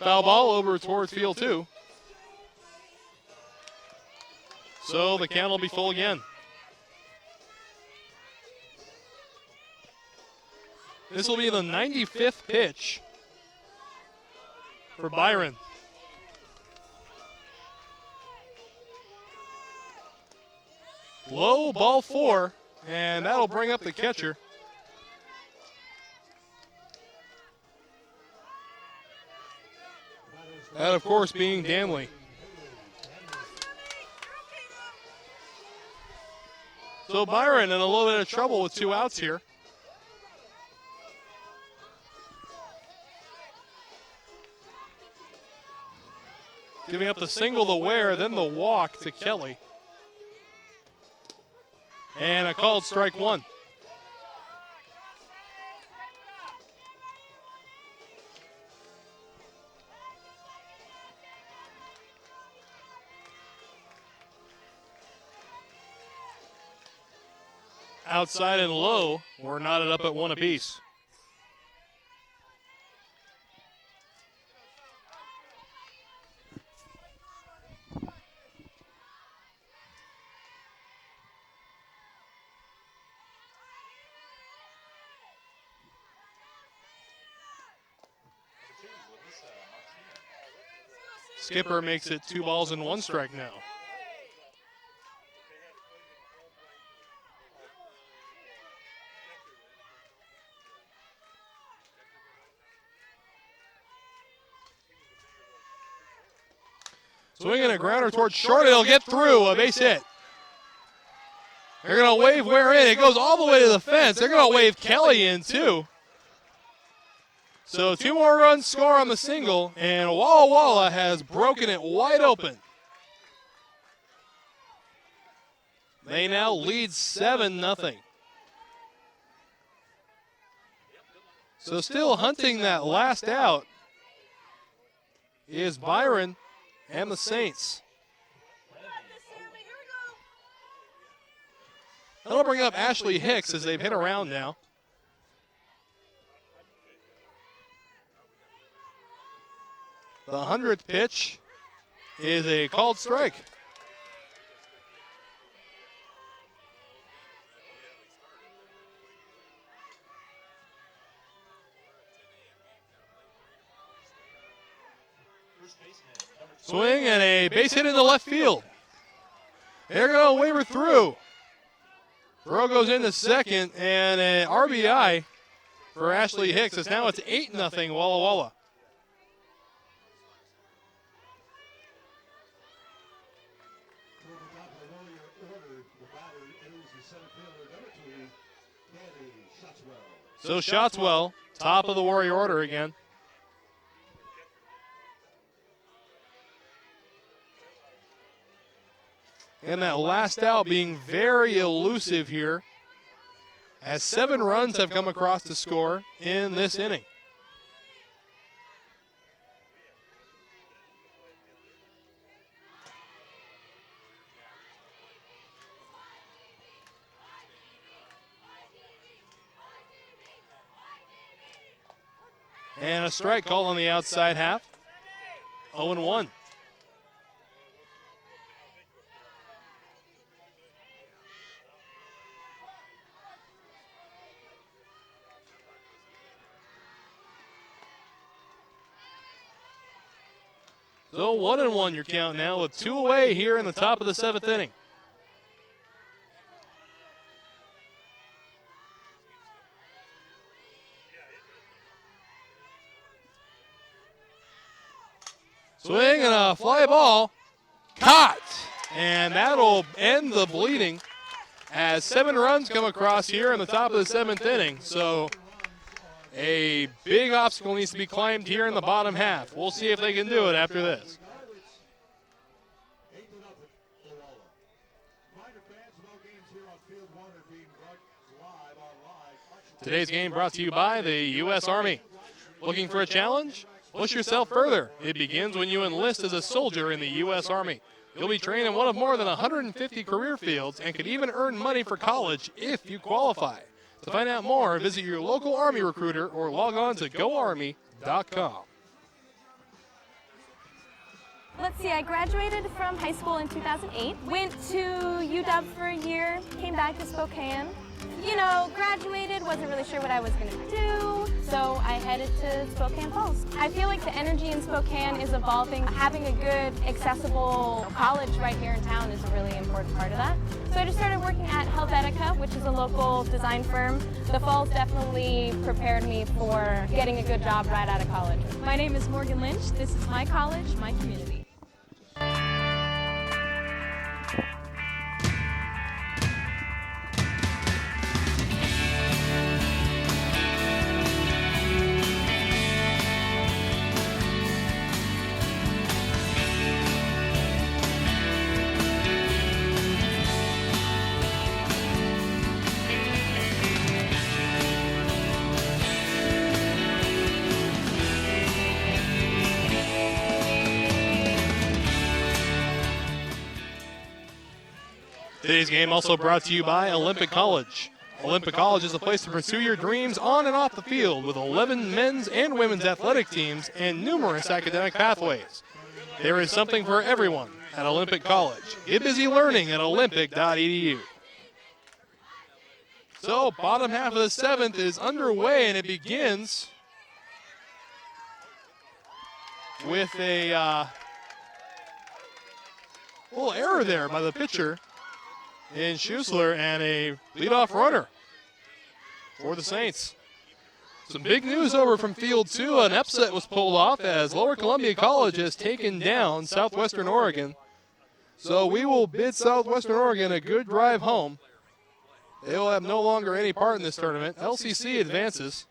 Foul ball over towards field 2. So the count will be full again. This will be the 95th pitch for Byron. Low, ball 4, and that'll bring up the catcher. That, of course, being Danley. So Byron in a little bit of trouble with 2 outs here. Giving up the single to Ware, then the walk to Kelly. And a called strike 1. Outside and low, we're knotted up at 1 apiece. Skipper makes it 2 balls and 1 strike now. Swinging a grounder towards short. It'll get through. A base hit. They're going to wave Ware in. It goes all the way to the fence. They're going to wave Kelly in, too. So 2 more runs score on the single, and Walla Walla has broken it wide open. They now lead 7-0. So still hunting that last out is Byron and the Saints. That'll bring up Ashley Hicks as they've hit around now. The 100th pitch is a called strike. Swing and a base hit into left field. They're going to waver through. Throw goes into second, and an RBI for Ashley Hicks. As now it's 8-0 Walla Walla. So Shotswell, top of the Warrior order again. And that last out being very elusive here, as 7 runs have come across to score in this inning. And a strike called on the outside half. 0-1. So 1-1 your count now with 2 away here in the top of the 7th inning. Swing and a fly ball. Caught. And that'll end the bleeding as 7 runs come across here in the top of the 7th inning. So a big obstacle needs to be climbed here in the bottom half. We'll see if they can do it after this. Today's game brought to you by the U.S. Army. Looking for a challenge? Push yourself further. It begins when you enlist as a soldier in the U.S. Army. You'll be trained in one of more than 150 career fields and could even earn money for college if you qualify. To find out more, visit your local Army recruiter or log on to goarmy.com. Let's see, I graduated from high school in 2008, went to UW for a year, came back to Spokane. You know, graduated, wasn't really sure what I was going to do, so I headed to Spokane Falls. I feel like the energy in Spokane is evolving. Having a good, accessible college right here in town is a really important part of that. So I just started working at Helvetica, which is a local design firm. The Falls definitely prepared me for getting a good job right out of college. My name is Morgan Lynch. This is my college, my community. Today's game also brought to you by Olympic College. Olympic College is a place to pursue your dreams on and off the field with 11 men's and women's athletic teams and numerous academic pathways. There is something for everyone at Olympic College. Get busy learning at olympic.edu. So, bottom half of the 7th is underway, and it begins with a little error there by the pitcher in Schuessler and a leadoff runner for the Saints. Some big news over from Field 2. An upset was pulled off as Lower Columbia College has taken down Southwestern Oregon. So we will bid Southwestern Oregon a good drive home. They will have no longer any part in this tournament. LCC advances.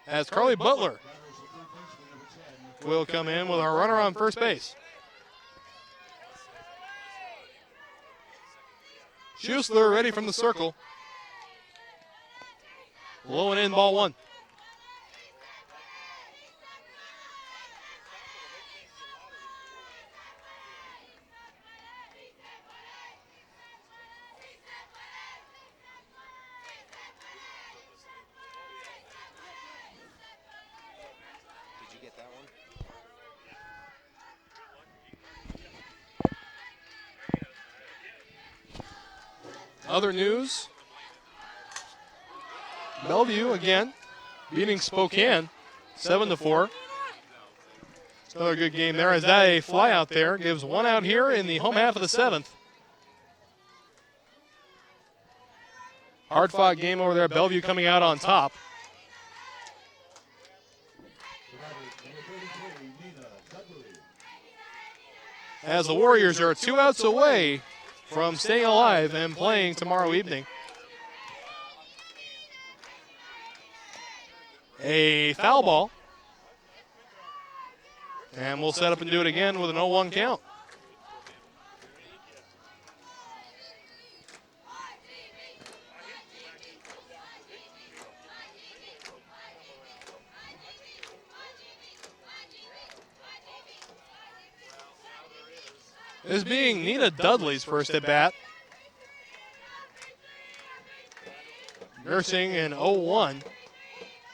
As Carly Butler will come in with our runner on first base. Schuessler ready from the circle. Low and in, ball one. Did you get that one? Other news, Bellevue again beating Spokane 7-4. It's another good game there as that a fly out there gives one out here in the home half of the 7th. Hard fought game over there, Bellevue coming out on top. As the Warriors are 2 outs away from staying alive and playing tomorrow evening. A foul ball. And we'll set up and do it again with an 0-1 count. This being Nina Dudley's first at bat. Nursing an 0-1.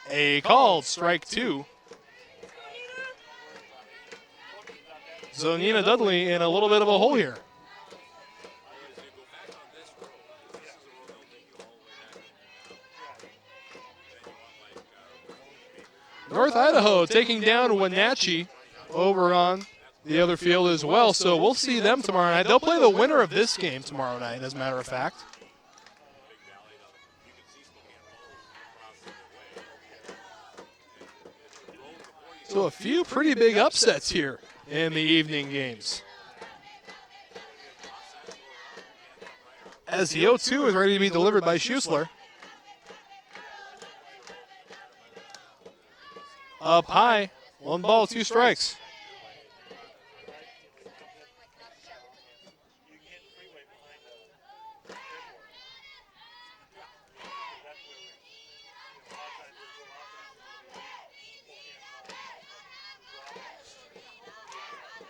A called strike 2. So Nina Dudley in a little bit of a hole here. North Idaho taking down Wenatchee over on the other field as well, so we'll see them tomorrow night. They'll play the winner of this game tomorrow night, as a matter of fact. So a few pretty big upsets here in the evening games. As the 0-2 is ready to be delivered by Schuessler. Up high, 1 ball, 2 strikes.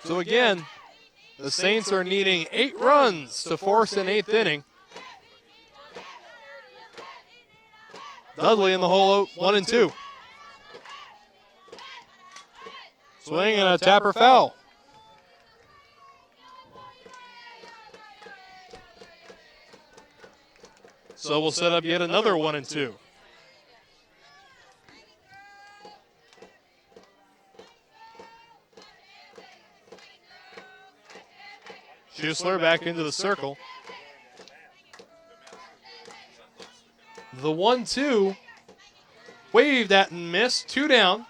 So again, the Saints are needing 8 runs to force an 8th inning. Dudley in the hole, 1 and 2. Swing and a tapper foul. So we'll set up yet another 1 and 2. Schuessler back into the circle. The 1-2 waved at and missed. 2 down.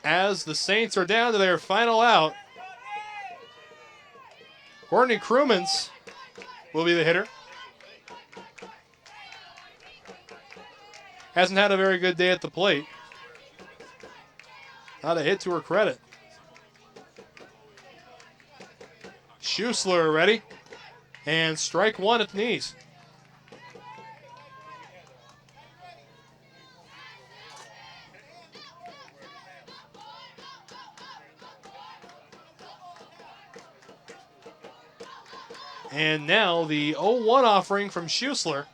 As the Saints are down to their final out. Courtney Krumans will be the hitter. Hasn't had a very good day at the plate. Not a hit to her credit. Schuessler ready. And strike 1 at the knees. And now the 0-1 offering from Schuessler.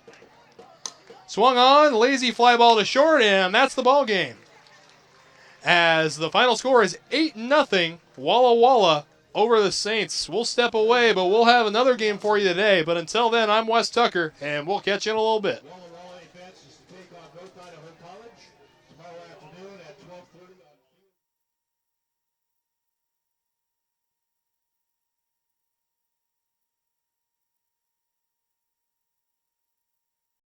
Swung on, lazy fly ball to short, and that's the ball game. As the final score is 8-0, Walla Walla over the Saints. We'll step away, but we'll have another game for you today. But until then, I'm Wes Tucker, and we'll catch you in a little bit.